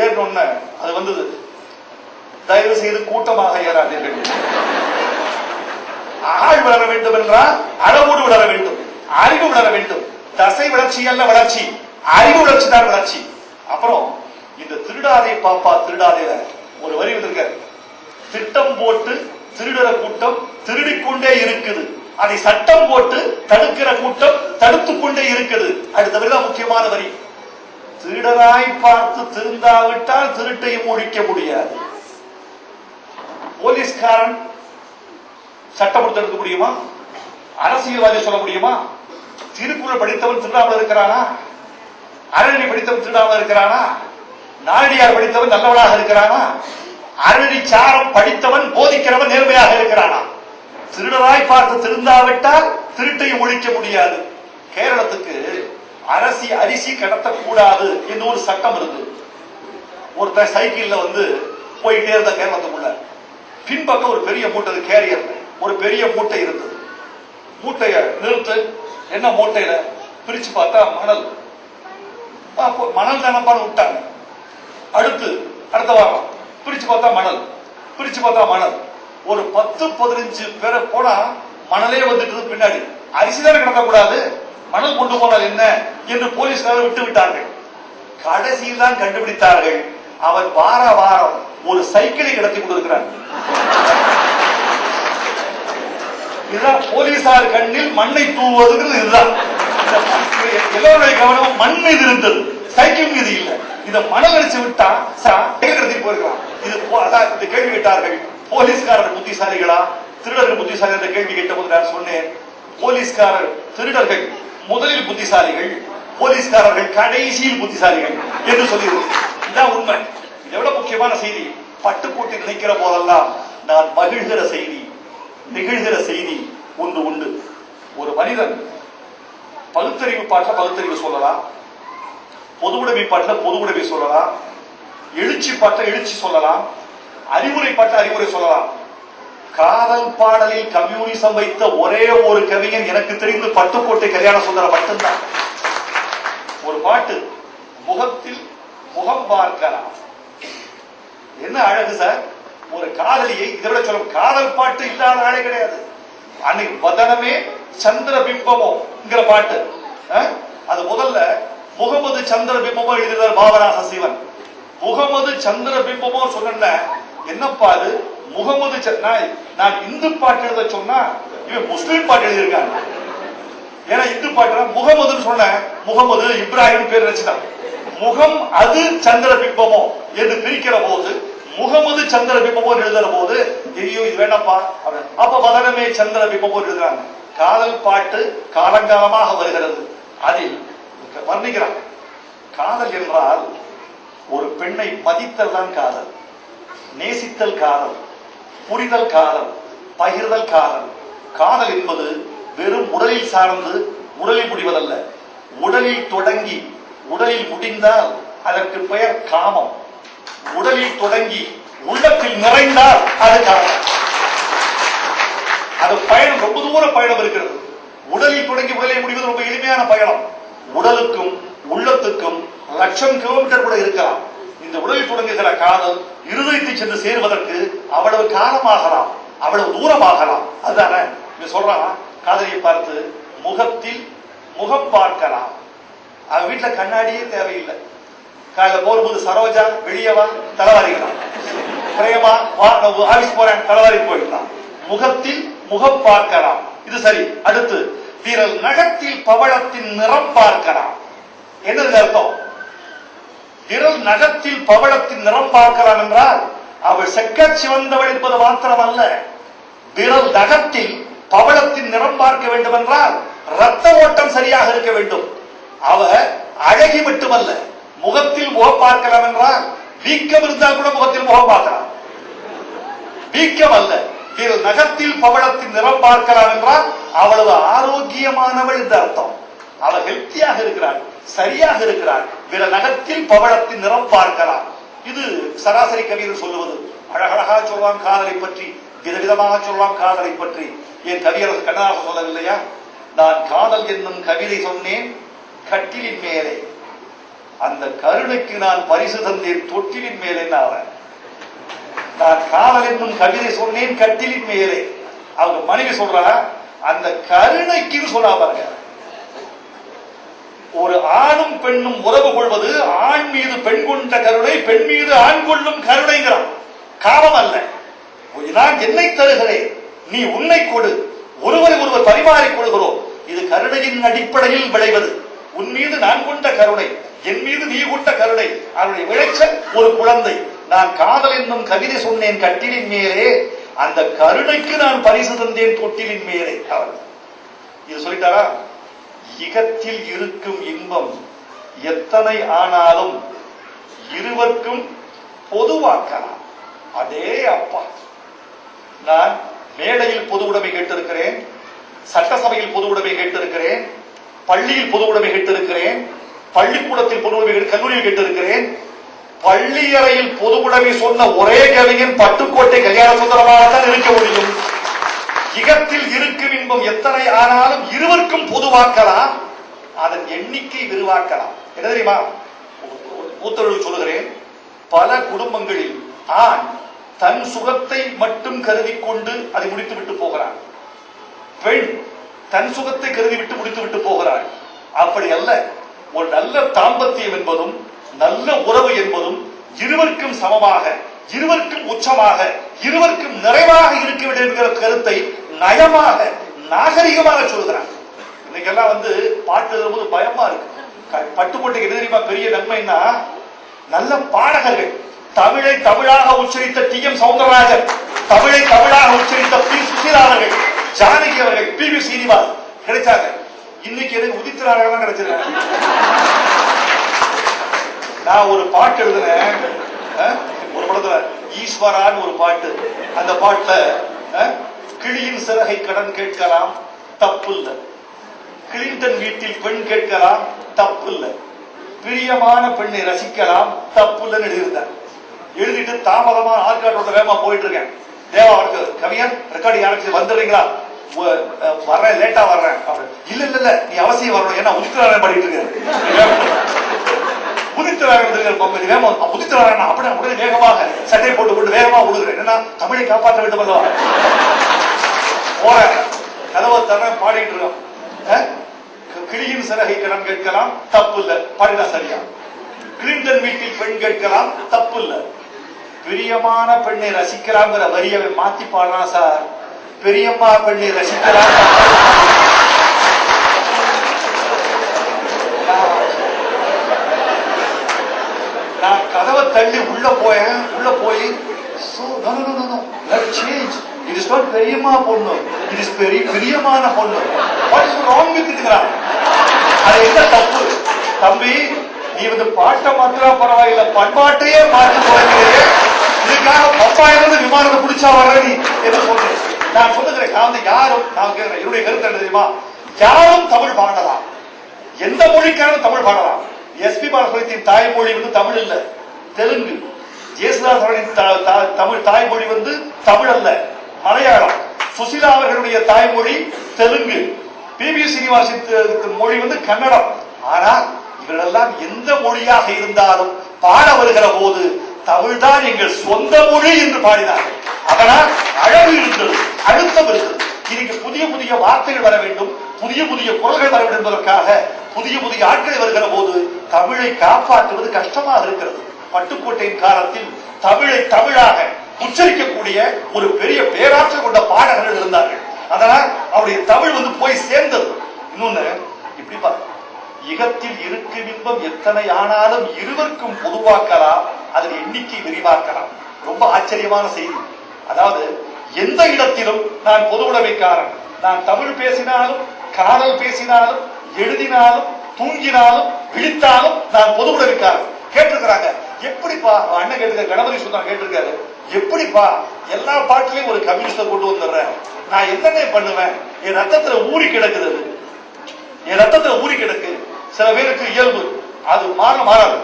ஏறணும்னா அது வந்தது. தயவு செய்து கூட்டமாக ஏறாதீர்கள். ஆள் வளர வேண்டும் என்றால் அளவோடு வளர வேண்டும், அறிவு வளர வேண்டும். தசை வளர்ச்சி அல்ல வளர்ச்சி, அறிவு வளர்ச்சி தான் வளர்ச்சி. அப்புறம் இந்த திருடாதே பாப்பா திருடாதே ஒரு வரி வந்திருக்க, திட்டம் போட்டு திருடுற கூட்டம் திருடிக்கொண்டே இருக்குது, அதை சட்டம் போட்டு தடுக்கிற கூட்டம் தடுத்துக் கொண்டே இருக்குது. அடுத்த வரி முக்கியமான வரி. திருடராய் பார்த்து திருந்தாவிட்டால் திருட்டையும் ஒழிக்க முடியாது. போலீஸ்காரன் சட்டம் எடுக்க முடியுமா? அரசியல்வாதி சொல்ல முடியுமா? திருக்குறள் படித்தவன் திருடாமல் இருக்கிறானா? அறநெறி படித்தவன் திருடாமல் இருக்கிறானா? நாடியார் படித்தவன் நல்லவனாக இருக்கிறானா? அறநெறி சாரம் படித்தவன் போதிக்கிறவன் நேர்மையாக இருக்கிறானா? திருடராய் பார்த்து திருந்தாவிட்டால் திருட்டையும் ஒழிக்க முடியாது. கேரளத்துக்கு அரிசி கடத்தக்கூடாது என்று ஒரு சட்டம் இருக்கு. ஒருத்தர் சைக்கிள்ல வந்து போயிட்டே இருந்த கேரளத்துக்குள்ள பின்பக்கம் ஒரு பெரிய மூட்டை கேரியர், ஒரு பெரிய மூட்டை இருந்தது. மூட்டைய நிறுத்து, என்ன மூட்டையில பிரிச்சு பார்த்தா மணல். மணல் தானப்பான்னு விட்டாங்க. அடுத்த வாரம் பிரிச்சு பார்த்தா மணல், பிரிச்சு பார்த்தா மணல். ஒரு 10-15 பேரை போனா மணலே வந்துட்டு பின்னாடி. அரிசி தானே கிடக்கக்கூடாது, மணல் கொண்டு போனால் என்ன என்று போலீஸ்காரர் விட்டு விட்டார்கள். கடைசியில் தான் கண்டுபிடித்தார்கள், அவன் வாரம் ஒரு சைக்கிளை கிடத்தி கொண்டிருக்கிறான். இதுதான் போலீசார் கண்ணில் மண்ணை தூவுவதுங்கிறது. இதுதான் எல்லோருடைய கவனம் மண் மீது இருந்தது, சைக்கிள் மீது இல்ல. இத மணல் அடிச்சு விட்டா கடத்தி போயிருக்கலாம். இது கேள்வி கேட்டார்கள், போலீஸ்காரர் புத்திசாலிகளா திருடர்கள் புத்திசாலி என்ற கேள்வி கேட்ட போது நான் சொன்னேன், போலீஸ்காரர் திருடர்கள் முதலில் புத்திசாலிகள், போலீஸ்காரர்கள் கடைசியில் புத்திசாலிகள் என்று சொல்லியிருக்கோம். இதுதான் உண்மை. இது எவ்வளவு முக்கியமான செய்தி. பட்டுக்கோட்டை நினைக்கிற போதெல்லாம் நான் மகிழ்கிற செய்தி, நிகழ்கிற செய்தி ஒன்று உண்டு. ஒரு மனிதன் பகுத்தறிவு பாட்டில் பகுத்தறிவு சொல்லலாம், பொதுவுடைமை பாட்டில் பொதுவுடைமை சொல்லலாம், எழுச்சி பாட்டில் எழுச்சி சொல்லலாம், அறிவுரை பாட்டில் அறிவுரை சொல்லலாம். காதல் பாடலில் கம்யூனிசம் வைத்த ஒரே ஒரு கவிஞன் எனக்கு தெரிந்து பட்டுக்கோட்டை கல்யாண சுந்தரம் மட்டும்தான். ஒரு பாட்டு, முகத்தில் முகம் பார்க்கலாம். என்ன அழகு சார்! ஒரு காதலியை இதை விட சொல்ல காதல் பாட்டு இல்லாத ஆளே கிடையாது. அன்னைக்கு வதனமே சந்திர பிம்பமோங்கிற பாட்டு, அது முதல்ல முகமது சந்திர பிம்பமோ எழுதினார் பாபராக சிவன். முகமது சந்திர பிம்பமோ சொன்ன என்னப்பா அது முகமது, நான் இந்து பாட்டு எழுத சொன்னா இவன் முஸ்லீம் பாட்டு எழுதியிருக்காங்க. ஏன்னா இந்து பாட்டு முகமதுன்னு சொன்ன முகமது இப்ராஹிம் பேர் வச்சுதான். முகம் அது சந்திர பிம்பமோ என்று பிரிக்கிற போது முகமது சந்திர பிம்பமோ எழுதுற போது ஐயோ இது வேணப்பா அப்ப வதனமே சந்திர பிம்பமோ எழுதுறாங்க. காதல் பாட்டு காலங்காலமாக வருகிறது. அதில் வர்ணிக்கிறான், காதல் என்றால் ஒரு பெண்ணை மதித்தல் தான் காதல், நேசித்தல் காதல், புரிதல் காதல், பகிர்தல் காதல். காதல் என்பது வெறும் உடலில் சார்ந்து உடலில் முடிவதல்ல, உடலில் தொடங்கி உடலில் முடிந்தால் அதற்கு பெயர் காமம். உடலில் தொடங்கி உள்ளத்தில் நிறைந்தால் அது காமம். அது பயணம், ரொம்ப தூர பயணம் இருக்கிறது. உடலில் தொடங்கி உடலில் முடிவது ரொம்ப எளிமையான பயணம். உடலுக்கும் உள்ளத்துக்கும் 1,00,000 கிலோமீட்டர் கூட இருக்கலாம். இந்த உடலில் தொடங்குகிற காதல் இருதயத்தை சென்று சேருவதற்கு அவ்வளவு காலமாகலாம், அவ்வளவு தூரமாகலாம். அதுதானே சொல்றான், காதலியை பார்த்து முகத்தில் முகம் பார்க்கலாம். அவ வீட்டுல கண்ணாடியே தேவையில்லை. காலைல போகும்போது சரோஜா வெளியவா தலைவாரிக்கலாம், பிரேமா ஆபீஸ் போறேன் தலைவாரி போயிடலாம். முகத்தில் முகம் பார்க்கலாம், இது சரி. அடுத்து விரல் நகத்தில் பவளத்தின் நிறம் பார்க்கலாம். என்னது அர்த்தம்? விரல் நகத்தில் பவளத்தின் நிறம் பார்க்கலாம் என்றால் அவள் செக்க சிவந்தவள் என்பது மாத்திரம் அல்ல. விரல் நகத்தில் பவளத்தின் நிறம் பார்க்க வேண்டும் என்றால் ரத்த ஓட்டம் சரியாக இருக்க வேண்டும். அவ அழகி மட்டுமல்ல, முகத்தில் முகம் பார்க்கலாம் என்றால் வீக்கம் இருந்தால் கூட முகத்தில் முகம் பார்க்கலாம். வீக்கம் அல்ல, விரல் நகத்தில் பவளத்தின் நிறம் பார்க்கலாம் என்றால் அவ்வளவு ஆரோக்கியமானவள் என்று அர்த்தம். அவள் ஹெல்த்தியாக இருக்கிறாள், சரியாக இருக்கிறாள். விரல் நகத்தில் பவளத்தின் நிறம் பார்க்கலாம். இது சராசரி கவிஞர் சொல்லுவது. அழகழகா சொல்வான் காதலை பற்றி, விதவிதமாக சொல்வான் காதலை பற்றி. என் கவியரசு கண்ணதாசன் சொல்லவில்லையா, நான் காதல் என்னும் கவிதை சொன்னேன் கட்டிலின் மேலே, அந்த கருணைக்கு நான் பரிசு தந்தேன் தொட்டிலின் மேலே. நான் காதல் என்னும் கவிதை சொன்னேன் கட்டிலின் மேலே. அவங்க மனைவி சொல்றா, அந்த கருணைக்கு சொல்ல பாருங்க. ஒரு ஆணும் பெண்ணும் உறவு கொள்வது ஆண் மீது பெண் கொண்ட கருணை, பெண் மீது ஆண் கொள்ளும் கருணைங்கிறான். காமம் அல்ல. நான் என்னை தருகிறேன், நீ உன்னை கொடு, ஒருவரை ஒருவர் பரிமாறிக் கொள்கிறோம். இது கருணையின் அடிப்படையில் விளைவது. உன் மீது நான் கொண்ட கருணை, என் மீது நீ கொண்ட கருணை, அவருடைய விளைச்சல் ஒரு குழந்தை. நான் காதல் என்னும் கவிதை சொன்னேன் கட்டிலின் மேலே, அந்த கருணைக்கு நான் பரிசு தந்தேன் தொட்டிலின் மேலே. அவர் இது சொல்லிட்டாரா? இகத்தில் இருக்கும் இன்பம் எத்தனை ஆனாலும் இருவருக்கும் பொதுவாக்கலாம். அதே அப்பா, நான் மேடையில் பொது உடைமை கேட்டிருக்கிறேன், சட்டசபையில் பொது உடைமை கேட்டிருக்கிறேன், பள்ளியில் பொது உடைமை கேட்டிருக்கிறேன், பள்ளிக்கூடத்தில் பொது உடைமை, கல்லூரியில் கேட்டிருக்கிறேன். பள்ளி அறையில் பொது உடைமை சொன்ன ஒரே கவிஞன் பட்டுக்கோட்டை கல்யாண சுந்தரமாக தான் இருக்க முடியும். இகத்தில் இருக்கும் இன்பம் எத்தனை ஆனாலும் இருவருக்கும் பொதுவாக்கலாம், அதன் எண்ணிக்கை விரிவாக்கலாம். என்ன தெரியுமா? மூத்தவர்கள் சொல்லுகிறேன், பல குடும்பங்களில் ஆண் தன் சுகத்தை மட்டும் கருதி கொண்டு அதை முடித்து விட்டு போகிறான், பெண் தன் சுகத்தை கருதி விட்டு முடித்து விட்டு போகிறாள். அப்படி அல்ல. ஒரு நல்ல தாம்பத்தியம் என்பதும் நல்ல உறவு என்பதும் இருவருக்கும் சமமாக, இருவருக்கும் உச்சமாக, இருவருக்கும் நிறைவாக இருக்க வேண்டும் என்கிற கருத்தை நயமாக நாகரிகமாக சொல்கிறான். இன்னைக்கெல்லாம் பாட்டு எழுதும்போது பயமா இருக்கு. பட்டுக்கோட்டைக்கு என்ன தெரியுமா பெரிய நன்மைன்னா, நல்ல பாடகர்கள், தமிழை தமிழாக உச்சரித்த டி.எம். சௌந்தரராஜன், தமிழை தமிழாக உச்சரித்த பி. சுசீலா அவர்கள், ஜானகி அவர்கள், பி.வி. சீனிவாஸ் கிடைச்சாங்க. இன்னைக்கு எனக்கு உதித்த நாடகம் கிடைச்சிருக்காங்க. நான் ஒரு பாட்டு எழுதுனேன் ஒரு படத்துல, ஈஸ்வரான்னு ஒரு பாட்டு. அந்த பாட்டுல கிளியின் சிறகை கடன் கேட்கலாம் தப்பு இல்ல, கிளின்டன் வீட்டில் பெண் கேட்கலாம் தப்பு இல்ல, பிரியமான பெண்ணை ரசிக்கலாம் தப்பு இல்லன்னு எழுதியிருந்தேன். எழுதிட்டு தாமதமா ஆற்காட்டோட வேகமா போயிட்டு இருக்கேன். தேவா கவிஞர் ரெக்கார்டிங் யாருக்கு வந்துடுறீங்களா? வர்றேன், லேட்டா வர்றேன். இல்ல இல்ல இல்ல, நீ அவசியம் வரணும், ஏன்னா உதித்த நாடகம் பாடிட்டு இருக்கேன். புதித்தராக அப்படியே வேகமாக சட்டை போட்டு கொண்டு வேகமா விடுகிறேன். என்னன்னா தமிழை காப்பாற்ற வேண்டும் அல்லவா. போற கதவை தர பாடிட்டு இருக்கோம். கிளியின் சிறகை கடன் கேட்கலாம், தப்பு இல்ல, பாடினா சரியா. கிளின்டன் வீட்டில் பெண் கேட்கலாம், தப்பு இல்ல. பிரியமான பெண்ணை ரசிக்கலாம்ங்கிற வரியவை மாத்தி பாடுறான் சார். பெரியம்மா பெண்ணை ரசிக்கலாம். நான் கதவை தள்ளி உள்ள போய் it is not பெரியம்மா பொண்ணு, it is பிரியமான பொண்ணு. what is wrong with it? அது என்ன தப்பு தம்பி? நீ பாட்டை மாத்திரா பரவாயில்ல, பண்பாட்டையே மாற்றி போகிறீங்க. இதுக்காக பப்பாயிலிருந்து விமானத்தை பிடிச்சா வர நீ என்ன சொல்றேன்? நான் சொல்லுகிறேன், யாரும் நான் கேட்கிறேன், என்னுடைய கருத்து என்ன தெரியுமா? யாரும் தமிழ் பாடலாம், எந்த மொழிக்காரும் தமிழ் பாடலாம். எஸ்பி பாலசுப்ரமணியத்தின் தாய்மொழி தமிழ் இல்ல, தெலுங்கு. ஜேசுதாஸ் அவர்களின் தமிழ் தாய்மொழி தமிழ் அல்ல, மலையாளம். சுசிலா அவர்களுடைய தாய்மொழி தெலுங்கு. பி.பி. சீனிவாசன் மொழி கன்னடம். ஆனால் இவர்களெல்லாம் எந்த மொழியாக இருந்தாலும் பாட வருகிற போது தமிழ்தான் எங்கள் சொந்த மொழி என்று பாடினார்கள். அதனால் அழகு இருந்தது, அழுத்தம் இருந்தது. இன்னைக்கு புதிய புதிய வார்த்தைகள் வர வேண்டும், புதிய புதிய குரல்கள் வர வேண்டும் என்பதற்காக புதிய புதிய ஆட்கள் வருகிற போது தமிழை காப்பாற்றுவது கஷ்டமாக இருக்கிறது. பட்டுக்கோட்டையின் காலத்தில் தமிழை தமிழாக உச்சரிக்கக்கூடிய ஒரு பெரிய பேராற்றல் கொண்ட பாடகர்கள் இருந்தார்கள். அதனால் அவருடைய தமிழ் போய் சேர்ந்தது. இன்னொன்னு இப்படி பாருங்க, இகத்தில் இருக்கு பிம்பம் எத்தனை ஆனாலும் இருவருக்கும் பொதுவாக்கலாம், அதில் எண்ணிக்கை விரிவாக்கலாம். ரொம்ப ஆச்சரியமான செய்தி. அதாவது எந்த இடத்திலும் நான் பொது உடைமைக்காரன். நான் தமிழ் பேசினாலும், காதல் பேசினாலும், எழுதினாலும், தூங்கினாலும், விழித்தாலும் நான் பொது உடைமைக்காரன். கேட்டிருக்கிறாங்க, எப்படிப்பா அண்ணன் கேட்டிருக்க, கணபதி சுல்தான் கேட்டிருக்காரு, எப்படிப்பா எல்லா பாட்டிலையும் ஒரு கம்யூனிஸ்ட கொண்டு வந்துடுறேன், நான் என்னென்ன பண்ணுவேன்? என் ரத்தத்துல ஊறி கிடக்குது, என் ரத்தத்துல ஊறி கிடக்கு. சில பேருக்கு இயல்பு அது மாறாது.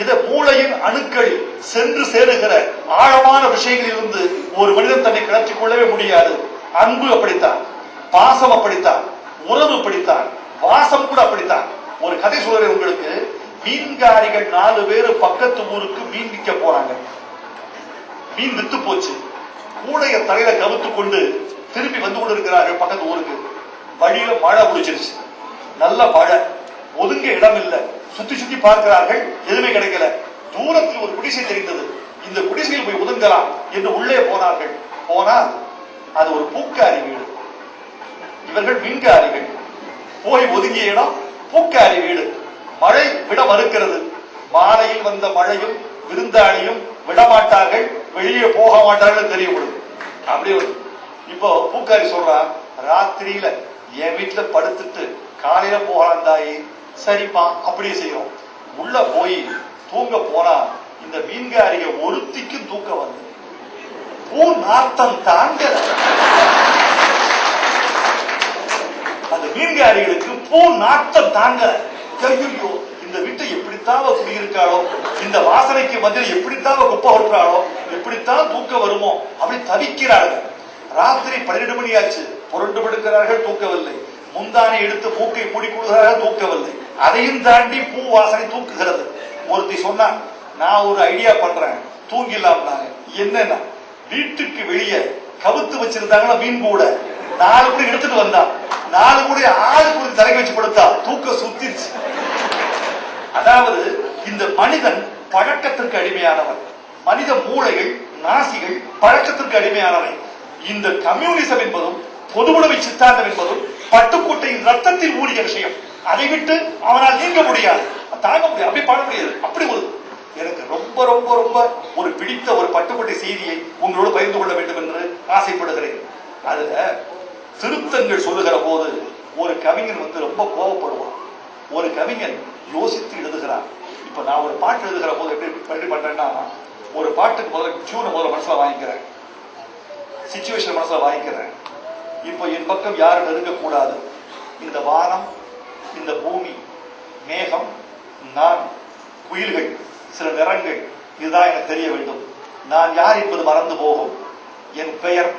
இதை மூளையின் அணுக்களில் சென்று சேருகிற ஆழமான விஷயங்களில் இருந்து ஒரு மனிதன் தன்னை கிளற்றிக் கொள்ளவே முடியாது. அன்பு அப்படித்தான், பாசம் அப்படித்தான், உறவு அப்படித்தான், வாசம் கூட அப்படித்தான். ஒரு கதை சொல்றேன் உங்களுக்கு. மீன்காரிகள் 4 பேரு பக்கத்து ஊருக்கு மீன் விற்க போறாங்க. மீன் வித்து போச்சு. கூடைய தலையில கவுத்து கொண்டு திரும்பி வந்து கொண்டு இருக்கிறார்கள் பக்கத்து ஊருக்கு. வழியில மழை பிடிச்சிருச்சு, நல்ல மழை, ஒதுங்க இடம் இல்லை. சுத்தி சுத்தி பார்க்கிறார்கள், எதுவுமே கிடைக்கல. தூரத்தில் ஒரு குடிசை தெரிந்தது. இந்த குடிசையில் போய் ஒதுங்கலாம் என்று உள்ளே போனார்கள். போனா அது ஒரு பூக்காரி வீடு. இவர்கள் மீன்காரிகள். போய் ஒதுங்கிய இடம் பூக்காரி வீடு. மழை விட மறுக்கிறது. மாலையில் வந்த மழையும் விருந்தாளியும் விடமாட்டார்கள், வெளியே போக மாட்டார்கள் தெரியப்படுது. அப்படியே இப்போ பூக்காரி சொல்றா, ராத்திரியில என் வீட்டுல படுத்துட்டு காலையில போகலாம் தாயி. சரிப்பா, அப்படியே செய்யறோம். உள்ள போய் தூங்க போனா இந்த மீன்காரிய ஒருத்திக்கும் தூக்கம் வந்து பூ நாத்தம் தாங்க. அந்த மீன்காரிகளுக்கு பூ நாத்தம் தாங்க. ஐயோ, இந்த வீட்டை எப்படித்தான் குடியிருக்காளோ, இந்த வாசனைக்கு மத்தியில் எப்படித்தான் குப்பை ஓட்டுறாளோ, எப்படித்தான் தூக்கம் வருமோ அப்படி தவிக்கிறார்கள். ராத்திரி 12 மணி ஆச்சு, புரண்டு படுக்கிறார்கள், தூக்கவில்லை. முந்தானை எடுத்து மூக்கை மூடிக்கொள்கிறார்கள், தூக்கவில்லை. அதையும் தாண்டி பூ வாசனை தூக்குகிறது. ஒருத்தி சொன்னா, நான் ஒரு ஐடியா பண்றேன், தூங்கிடலாம். என்னன்னா, வீட்டுக்கு வெளியே கவுத்து வச்சிருந்தாங்களா மீன் கூட, 4 கூட எடுத்துட்டு வந்தா, 4 கூட ஆளுக்கு தலைக்கு வச்சு படுத்தா, தூக்க சுத்திருச்சு. அதாவது இந்த மனிதன் பழக்கத்திற்கு அடிமையானவன். மனித மூளைகள், நாசிகள் பழக்கத்திற்கு அடிமையானவை. இந்த கம்யூனிசம் என்பதும் பொதுவுடைமை சித்தாந்தம் என்பதும் பட்டுக்கோட்டையின் ரத்தத்தில் ஊறிய விஷயம். அதை விட்டு அவனால் நீங்க முடியாது, தாங்க முடியாது, அப்படி பாட முடியாது. அப்படி ஒரு எனக்கு ரொம்ப ரொம்ப ரொம்ப ஒரு பிடித்த ஒரு பட்டுக்கோட்டை செய்தியை உங்களோடு பகிர்ந்து கொள்ள வேண்டும் என்று ஆசைப்படுகிறேன். அதுல திருத்தங்கள் சொல்லுகிற போது ஒரு கவிஞன் ரொம்ப கோபப்படுவான். ஒரு கவிஞன் யோசித்து எழுதுகிறான். இப்ப நான் ஒரு பாட்டு எழுதுகிற போது எப்படி பண்றேன்னா, ஒரு பாட்டுக்கு முதல்ல மனசுல வாங்கிக்கிறேன், சிச்சுவேஷன் மனசுல வாங்கிக்கிறேன். இப்ப என் பக்கம் யாரும் நெருங்கக்கூடாது. இந்த வானம், இந்த பூமி, மேகம், நான், குயில்கள், சில நிறங்கள், இதுதான் எனக்கு தெரிய வேண்டும். நான் யார் என்பது மறந்து போகும். என் பெயர்,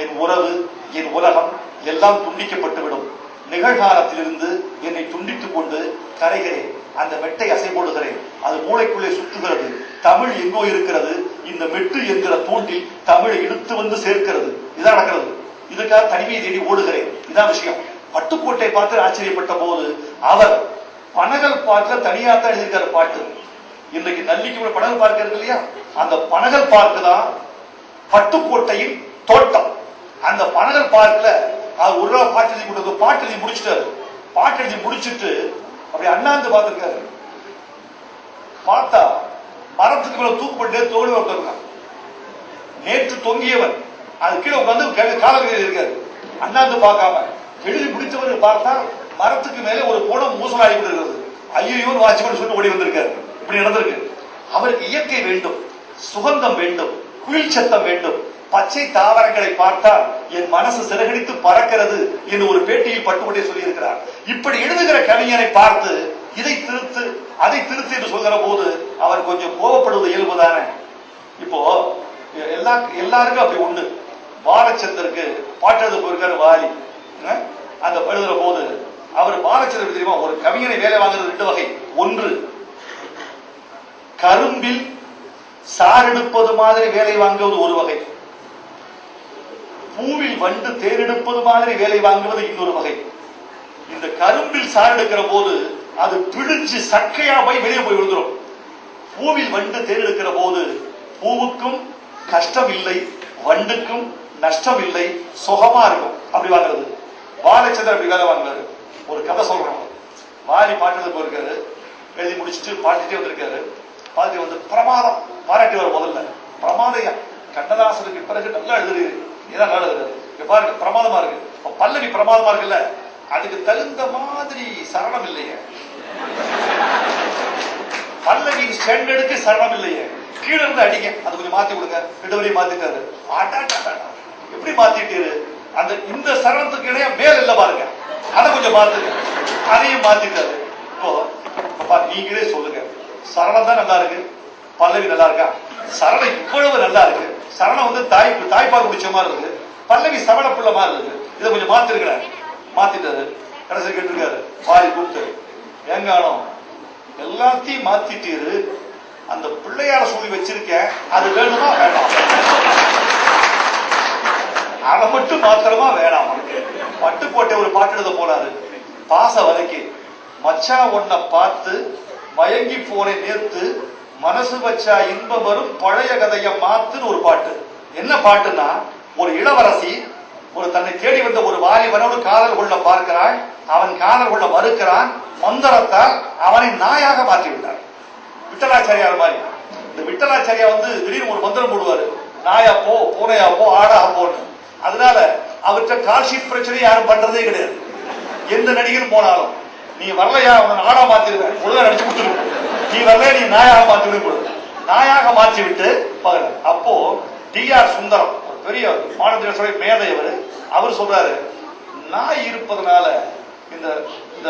என் உறவு, என் உலகம் எல்லாம் துண்டிக்கப்பட்டுவிடும். நிகழ்காலத்திலிருந்து என்னை துண்டித்துக் கொண்டு கரைகிறேன். அந்த மெட்டை அசை போடுகிறேன், அது மூளைக்குள்ளே சுற்றுகிறது. தமிழ் எங்கோ இருக்கிறது, இந்த மெட்டு என்கிற தூண்டில் தமிழை இழுத்து வந்து சேர்க்கிறது. இதான் நடக்கிறது. இதுக்காக தனிமையை தேடி ஓடுகிறேன். இதான் விஷயம். பட்டுக்கோட்டை பார்த்து ஆச்சரியப்பட்ட போது அவர் பனகல் பார்க்ல தனியா தான் எழுதியிருக்காரு பாட்டு. இன்றைக்கு நல்லிக்கு பனகல் பார்க் இருக்கு இல்லையா, அந்த பனகல் பார்க் தான் பட்டுக்கோட்டையின் தோட்டம். அந்த பனகல் பார்க்ல அவர் ஒரு ரூபா பாட்டு எழுதி கொடுத்து பாட்டு எழுதி முடிச்சுட்டாரு. பாட்டு எழுதி முடிச்சுட்டு அப்படி அண்ணாந்து பார்த்திருக்காரு. பார்த்தா மரத்துக்கு மேல தூக்கப்பட்டு தோழி ஒருத்தர் நேற்று தொங்கியவன் அது கீழே உட்காந்து காலங்களில் இருக்காரு. அண்ணாந்து பார்க்காம எழுதி முடித்தவர் பார்த்தா மரத்துக்கு மேலே ஒரு பூனம் மூசலாகி விடுகிறது. ஐயோ வாட்சிமன் சொல்லி ஓடி வந்திருக்காரு. இப்படி நடந்திருக்கு. அவருக்கு இயற்கை வேண்டும், சுகந்தம் வேண்டும், குயில் சத்தம் வேண்டும். பச்சை தாவரங்களை பார்த்தால் என் மனசு சிறகடித்து பறக்கிறது என்று ஒரு பேட்டியில் பட்டுக்கோட்டை சொல்லி இருக்கிறார். இப்படி எழுதுகிற கவிஞரை பார்த்து இதை திருத்து அதை திருத்து என்று சொல்கிற போது அவர் கொஞ்சம் கோபப்படுவது இயல்புதானே. இப்போ எல்லாருக்கும் அப்படி உண்டு. பாலச்சந்தருக்கு பாட்டு எழுத போயிருக்காரு வாலி. அந்த எழுதுற போது அவர் பாலச்சந்தர் தெரியுமா, ஒரு கவிஞனை வேலை வாங்குறது 2 வகை. ஒன்று, கரும்பில் சாரெடுப்பது மாதிரி வேலை வாங்குவது ஒரு வகை. பூவில் வண்டு தேரெடுப்பது மாதிரி வேலை வாங்குவது இன்னொரு வகை. இந்த கரும்பில் சாறு எடுக்கிற போது அது பிடிச்சு சக்கையா போய் வெளியே போய் விழுந்துரும். பூவில் வண்டு தேரெடுக்கிற போது பூவுக்கும் கஷ்டம் இல்லை, வண்டுக்கும் நஷ்டம் இல்லை, சுகமா இருக்கும். அப்படி வாங்குறது. பாலச்சந்தர் அப்படி வேலை வாங்குறாரு. ஒரு கதை சொல்றோம். வாலி பாட்டு போயிருக்காரு, எழுதி முடிச்சுட்டு பாட்டுட்டே வந்திருக்காரு. பாட்டு வந்து பிரமாதம் பாராட்டி வர முதல்ல பிரமாதையா கண்ணதாசனுக்கு பிறகு நல்லா எழுதுறீங்க, இதான் எழுதுறது பாருங்க பிரமாதமா இருக்கு. பல்லவி பிரமாதமா இருக்குல்ல, அதுக்கு தகுந்த மாதிரி சரணம் இல்லையே. பல்லவி ஸ்டாண்டர்டுக்கு சரணம் இல்லையே. கீழே இருந்து அடிங்க, அது கொஞ்சம் மாத்தி கொடுங்க. 2 வரையும் மாத்திட்டாரு. எப்படி மாத்திட்டாரு? அந்த இந்த சரணத்துக்கு இடையே மேல் இல்ல பாருங்க, அதை கொஞ்சம் மாத்துங்க. அதையும் மாத்திட்டாரு. இப்போ நீங்களே சொல்லுங்க, சரணம் தான் நல்லா இருக்கு, பல்லவி நல்லா இருக்கா? சரணம் இவ்வளவு நல்லா இருக்கு. சரணம் வந்து தாய்ப்பால் குடிச்ச மாதிரி இருக்கு, பல்லவி சவண புள்ள மாதிரி இருக்கு. இதை கொஞ்சம் மாத்திருக்கிறேன். மாத்திட்டாரு. கடைசி கேட்டிருக்காரு வாரி கூப்பிட்டு, ஏங்கானோ எல்லாத்தையும் மாத்திட்டீரு, அந்த பிள்ளையார சொல்லி வச்சிருக்கேன், அது வேணுமா வேண்டாம்? அதை மட்டும் மாத்திரமா வேணாம். பட்டுக்கோட்டை ஒரு பாட்டு எழுத போனாரு. பாச வரைக்கும் மச்சா ஒன்ன பார்த்து மயங்கி போனை நேர்த்து மனசு வச்சா இன்பம் வரும் பழைய கதைய மாத்துன்னு ஒரு பாட்டு. என்ன பாட்டுன்னா, ஒரு இளவரசி ஒரு தன்னை தேடி வந்த ஒரு வாலிபனோடு காதல் கொள்ள பார்க்கிறாள். அவன் காதல் கொள்ள மறுக்கிறான். மந்திரத்தால் அவனை நாயாக மாற்றி விட்டார். விட்டலாச்சாரியார் மாதிரி. இந்த விட்டலாச்சாரியா வந்து திடீர்னு ஒரு மந்திரம் போடுவாரு, நாயா போ, பூனையா போ, ஆடாக போன்னு. அதனால அவர்கிட்ட கால்ஷீட் பிரச்சனை யாரும் பண்றதே கிடையாது. எந்த நடிகரும் போனாலும் நீ வரலையா உன்னை நாடா மாத்திருவேன், ஒழுங்கா நடிச்சு கொடுத்துருவோம். நீ வரல, நீ நாயாக மாத்தி நாயாக மாற்றி விட்டு பாருங்க. அப்போ டி.ஆர். சுந்தரம் பெரிய மாநில மேதையவர், அவர் சொல்றாரு, நாய் இருப்பதனால இந்த இந்த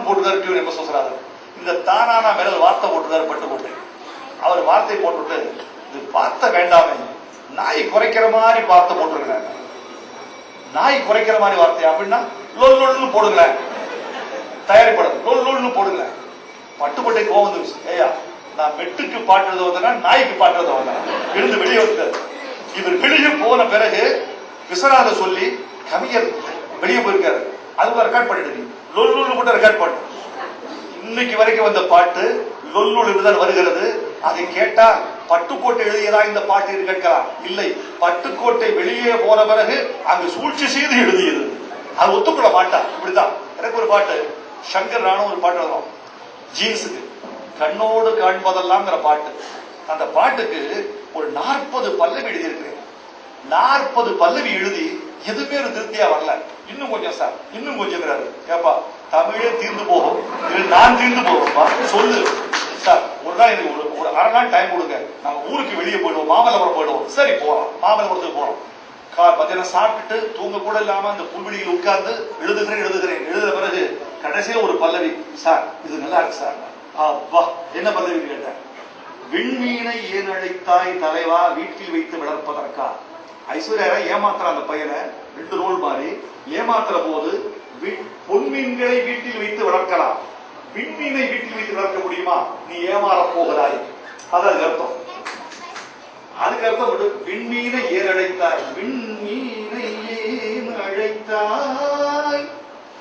போட்டுதாரு என்ன சொல்றாரு, இந்த தானானா மேல வார்த்தை போட்டுதாரு பட்டுக்கோட்டை. அவர் வார்த்தை போட்டுட்டு இது வார்த்தை வேண்டாமே, நாய் குறைக்கிற மாதிரி வார்த்தை போட்டுருக்கிறாங்க. நாய் குறைக்கிற மாதிரி வார்த்தை அப்படின்னா லொல்லுன்னு போடுங்களேன், தயாரிப்படம் லொல்லுன்னு போடுங்களேன். பட்டுக்கோட்டை கோவம் வந்துருச்சு. ஏயா, நான் மெட்டுக்கு பாட்டு எழுத வந்தேன்னா நாய்க்கு பாட்டு எழுத வந்தேன், எழுந்து வெளியே வந்தார். இவர் வெளியே போன பிறகு விஸ்வநாத சொல்லி கவிஞர் வெளியே போயிருக்காரு. அது ரெக்கார்ட் பண்ணிட்டு லொல்லுன்னு கூட ரெக்கார்ட் பண்ண. இன்னைக்கு வரைக்கும் வந்த பாட்டு லொல்லுள் என்றுதான் வருகிறது. அதை கேட்டா பட்டுக்கோட்டை எழுதியதா இந்த பாட்டு என்று கேட்கலாம். இல்லை, பட்டுக்கோட்டை வெளியே போன பிறகு அங்கு சூழ்ச்சி செய்து எழுதியது. அது ஒத்துக்கொள்ள மாட்டான். இப்படிதான் எனக்கு ஒரு பாட்டு, சங்கர் ராணும் ஒரு பாட்டு எழுதும் ஜீன்ஸுக்கு, கண்ணோடு காண்பதெல்லாம்ங்கிற பாட்டு. அந்த பாட்டுக்கு ஒரு 40 பல்லவி எழுதி இருக்கிறேன். 40 பல்லவி எழுதி எதுவுமே ஒரு திருப்தியா வரல. இன்னும் கொஞ்சம் சார், இன்னும் கொஞ்சம் கேப்பா, தமிழே தீர்ந்து போகும், நான் தீர்ந்து போகும்பா சொல்லு சார். ஒரு நாள் எனக்கு ஒரு அரை நாள் டைம் கொடுங்க, நம்ம ஊருக்கு வெளியே போயிடுவோம், மாமல்லபுரம் போயிடுவோம். சரி போறோம், மாமல்லபுரத்துக்கு போறோம். மத்தியானம் சாப்பிட்டுட்டு தூங்க கூட இல்லாம அந்த புல்வெளியில் உட்கார்ந்து எழுதுகிறேன். எழுதுற பிறகு கடைசியில ஒரு பல்லவி, சார் இது நல்லா இருக்கு சார். அப்பா என்ன பல்லவி கேட்டேன், விண்மீனை ஏன் அழைத்தாய் தலைவா வீட்டில் வைத்து வளர்ப்பதற்கா. ஐஸ்வர்யா ஏமாத்துற அந்த பையனை 2 ரோல் மாறி ஏமாத்துற போது பொன்மீன்களை வீட்டில் வைத்து வளர்க்கலாம், விண்மீனை வீட்டில் வைத்து வளர்க்க முடியுமா? நீ ஏமாற போகிறாய். அதான் அர்த்தம். அதுக்கு அர்த்தம் விண்மீனை ஏன் அழைத்தாய், விண்மீனை ஏன் அழைத்தாய்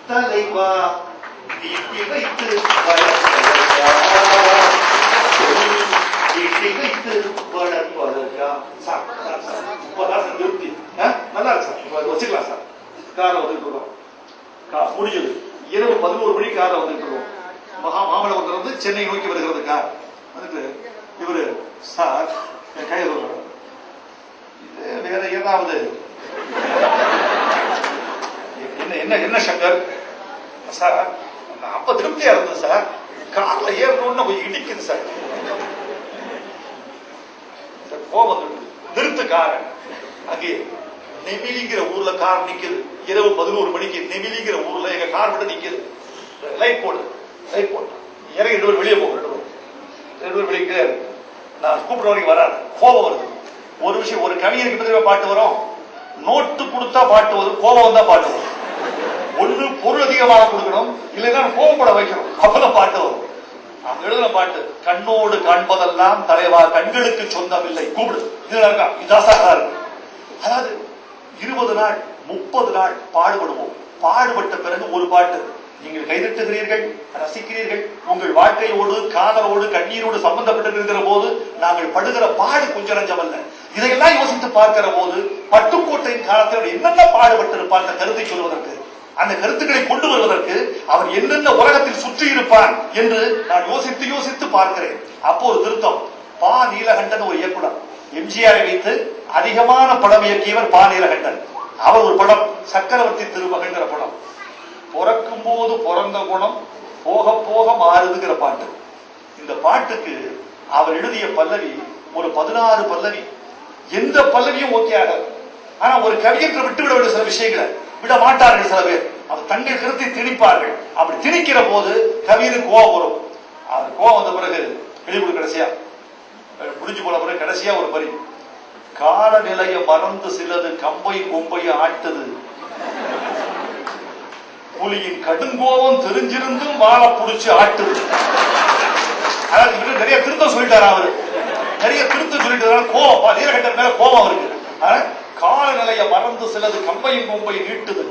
தலைவா, வீட்டி வைத்து வீட்டி வைத்து வளர்ப்பதற்கா. திருப்தி நல்லா இருக்கு சார், வச்சுக்கலாம் சார். காரை வந்துட்டு இருக்கோம், முடிஞ்சது. இரவு 11 மணிக்கு காரை வந்துட்டு இருக்கோம். மாமல்லபுரத்துல வந்து சென்னை நோக்கி வருகிறது கார். வந்துட்டு இவரு சார் என் கையை சொல்றாரு, இது வேற ஏதாவது என்ன என்ன சங்கர் சார், அப்ப திருப்தியா இருந்தது சார், கார்ல ஏறணும்னு கொஞ்சம் இடிக்குது சார். கோபம் நிறுத்து கார. அங்கே நெமிலிங்கிற ஊர்ல கார் நிக்குது. இரவு 11 மணிக்கு நெமிலிங்கிற ஊர்ல எங்க கார் மட்டும் நிக்குது. லைட் போடு, லைட் போட்டு இறங்கி 2 பேர் வெளியே போக, 2 பேர் வெளியே. நான் கூப்பிட வரைக்கும் வராது, கோபம் வருது. ஒரு விஷயம், ஒரு கவிஞருக்கு பத்தி பாட்டு வரும், நோட்டு கொடுத்தா பாட்டு வரும், கோபம் வந்தா பாட்டு வரும். ஒண்ணு பொருள் அதிகமாக கொடுக்கணும், இல்லைன்னா கோபப்பட வைக்கணும், அப்பதான் பாட்டு வரும். அவங்க எழுதுன பாட்டு, கண்ணோடு காண்பதெல்லாம் தலைவா கண்களுக்கு சொந்தம் இல்லை, கூப்பிடு. இதாசாக அதாவது 20 நாள் 30 நாள் பாடுபடுவோம். பாடுபட்ட பிறகு ஒரு பாட்டு நீங்கள் கைதட்டுகிறீர்கள், ரசிக்கிறீர்கள். உங்கள் வாழ்க்கையோடு காதலோடு கண்ணீரோடு சம்பந்தப்பட்டிருக்கிற போது நாங்கள் படுகிற பாடு கொஞ்சம் நஞ்சமல்ல. இதையெல்லாம் யோசித்து பார்க்கிற போது பட்டுக்கோட்டையின் காலத்தில் என்னென்ன பாடுபட்டிருப்பார் அந்த கருத்தை சொல்வதற்கு, அந்த கருத்துக்களை கொண்டு வருவதற்கு அவர் என்னென்ன உலகத்தில் சுற்றி இருப்பான் என்று நான் யோசித்து யோசித்து பார்க்கிறேன். அப்போ ஒரு திருத்தம். பா நீலகண்டன் ஒரு இயக்குனர், எம்ஜிஆரை வைத்து அதிகமான படம் இயக்கியவர் பா நீலகண்டன். அவர் ஒரு படம் சக்கரவர்த்தி திருமகன்கிற படம். பிறக்கும் போது பிறந்த குணம் போக போக மாறுதுங்கிற பாட்டு. இந்த பாட்டுக்கு அவர் எழுதிய பல்லவி ஒரு 16 பல்லவி. எந்த பல்லவியும் ஓகே ஆகாது. ஆனா ஒரு கவிஞர் விட்டுவிட வேண்டிய சில விஷயங்களை விட மாட்டார்கள் சில பேர். அவர் தங்கள் கருத்தை திணிப்பார்கள். அப்படி திணிக்கிற போது கவிஞருக்கு கோபம் வரும். அது கோபம் வந்த பிறகு வெளிப்படு கடைசியா முடிஞ்சு போன பிறகு கடைசியா ஒரு வரி, காலநிலைய மறந்து சிலது கம்பை கொம்பை ஆட்டுது, புலியின் கடுங்கோபம் தெரிஞ்சிருந்தும் வாழ புடிச்சு ஆட்டுது. அதாவது நிறைய திருத்தம் சொல்லிட்டாரு அவரு, நிறைய திருத்தம் சொல்லிட்டு கோபம் நீலகண்டன் மேல கோபம் இருக்கு. காலநிலைய மறந்து சிலது கம்பையும் கொம்பை நீட்டுது,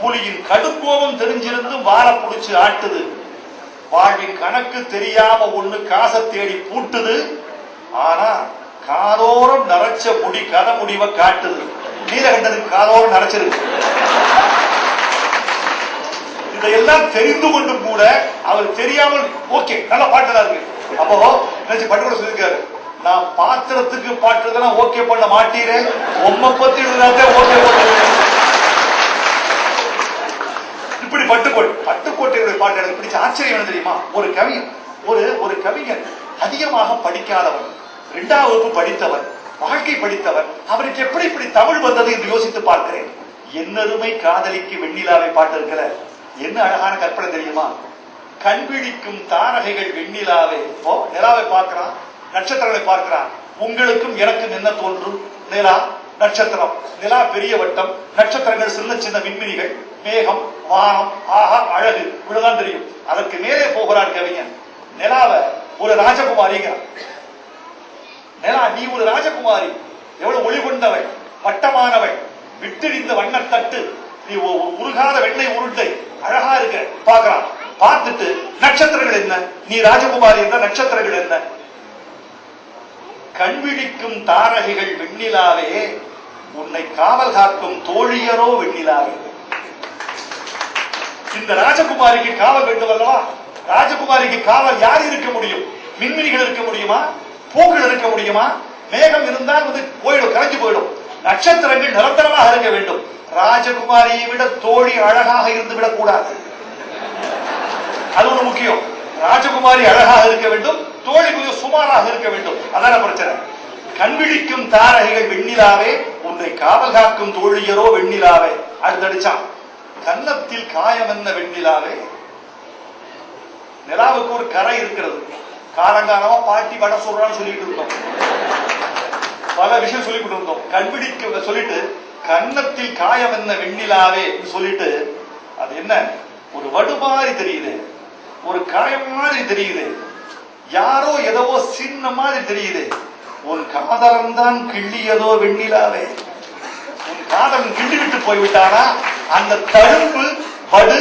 புலியின் கடுங்கோபம் தெரிஞ்சிருந்தும் வாழ புடிச்சு ஆட்டுது, வாழ்வின் கணக்கு தெரியாம ஒண்ணு காசை தேடி பூட்டுது, ஆனா காதோரம் நரைச்ச முடி கதை முடிவை காட்டுது. நீலகண்டனுக்கு காதோரம் நரைச்சிருக்கு. இதையெல்லாம் தெரிந்து கொண்டு கூட அவர் தெரியாமல் ஓகே நல்ல பாட்டுதான் இருக்கு. அப்போ நினைச்சு பட்டு கூட சொல்லியிருக்காரு, நான் பாத்திரத்துக்கு பாட்டுதான் ஓகே பண்ண மாட்டீரேன், உம்மை பத்தி ஓகே பண்ண. இப்படி பட்டுக்கோட்டையுடைய பாட்டு எனக்கு பிடிச்ச ஆச்சரியம் என்ன தெரியுமா? ஒரு கவிஞர் அதிகமாக படிக்காதவன், 2ஆம் வகுப்பு படித்தவர், வாழ்க்கை படித்தவர், அவருக்கு எப்படி இப்படி தமிழ் வந்தது என்று யோசித்து பார்க்கிறேன். என்னருமை காதலிக்கு வெண்ணிலாவை பாட்டு இருக்கிற என்ன அழகான கற்பனை தெரியுமா? கண்விழிக்கும் தாரகைகள் வெண்ணிலாவே. இப்போ நிலாவை பார்க்கிறான், நட்சத்திரங்களை பார்க்கிறான். உங்களுக்கும் எனக்கும் என்ன தோன்றும்? நிலா நட்சத்திரம், நிலா பெரிய வட்டம், நட்சத்திரங்கள் சின்ன சின்ன விண்மினிகள், மேகம், வானம், ஆஹா அழகு, இவ்வளவுதான் தெரியும். அதற்கு மேலே போகிறார் கவிஞன். நிலாவை ஒரு ராஜகுமாரிங்கிறான். நிலா நீ ஒரு ராஜகுமாரி, எவ்வளவு ஒளி கொண்டவள், வட்டமானவள், விட்டிடிந்த வண்ணத்தட்டு, நீ உருகாத வெண்ணெய் உருண்டை, அழகா இருக்க பாக்குறான். பார்த்துட்டு நட்சத்திரங்கள் என்ன, நீ ராஜகுமாரி என்ற நட்சத்திரங்கள் என்ன? கண்விழிக்கும் தாரகைகள் வெண்ணிலாவே, உன்னை காவல் காக்கும் தோழியரோ வெண்ணிலாவே. இந்த ராஜகுமாரிக்கு காவல் வேண்டும் அல்லவா? ராஜகுமாரிக்கு காவல் யார் இருக்க முடியும்? மின்மினிகள் இருக்க முடியுமா? பூக்கள் இருக்க முடியுமா? மேகம் இருந்தால் போயிடும், கரைஞ்சு போயிடும். நட்சத்திரங்கள் நிரந்தரமாக இருக்க வேண்டும். ராஜகுமாரியை விட தோழி அழகாக இருந்து விடக் கூடாது. அது ஒரு முக்கியம். ராஜகுமாரி அழகாக இருக்க வேண்டும், தோழி கொஞ்சம் சுமாராக இருக்க வேண்டும். அதான பிரச்சனை. கண்விழிக்கும் தாரகைகள் வெண்ணிலாவே, உன்னை காவல் காக்கும் தோழியரோ வெண்ணிலாவே. அடுத்தடிச்சான், கன்னத்தில் காயம் என்ன வெண்ணிலாவே. நிலாவுக்கு ஒரு கரை இருக்கிறது. காலங்காலமா பாட்டி வட சொல்றான்னு சொல்லிட்டு இருந்தோம், பல விஷயம் சொல்லிட்டு இருந்தோம். கண்பிடிக்க சொல்லிட்டு கன்னத்தில் காயம் என்ன வெண்ணிலாவே சொல்லிட்டு அது என்ன, ஒரு வடு மாதிரி தெரியுது, ஒரு காயம் மாதிரி தெரியுது, யாரோ ஏதோ சின்ன மாதிரி தெரியுது. உன் காதலன் தான் கிள்ளியதோ வெண்ணிலாவே, உன் காதலன் கிள்ளி விட்டு போய்விட்டானா? அந்த தழும்பு வடு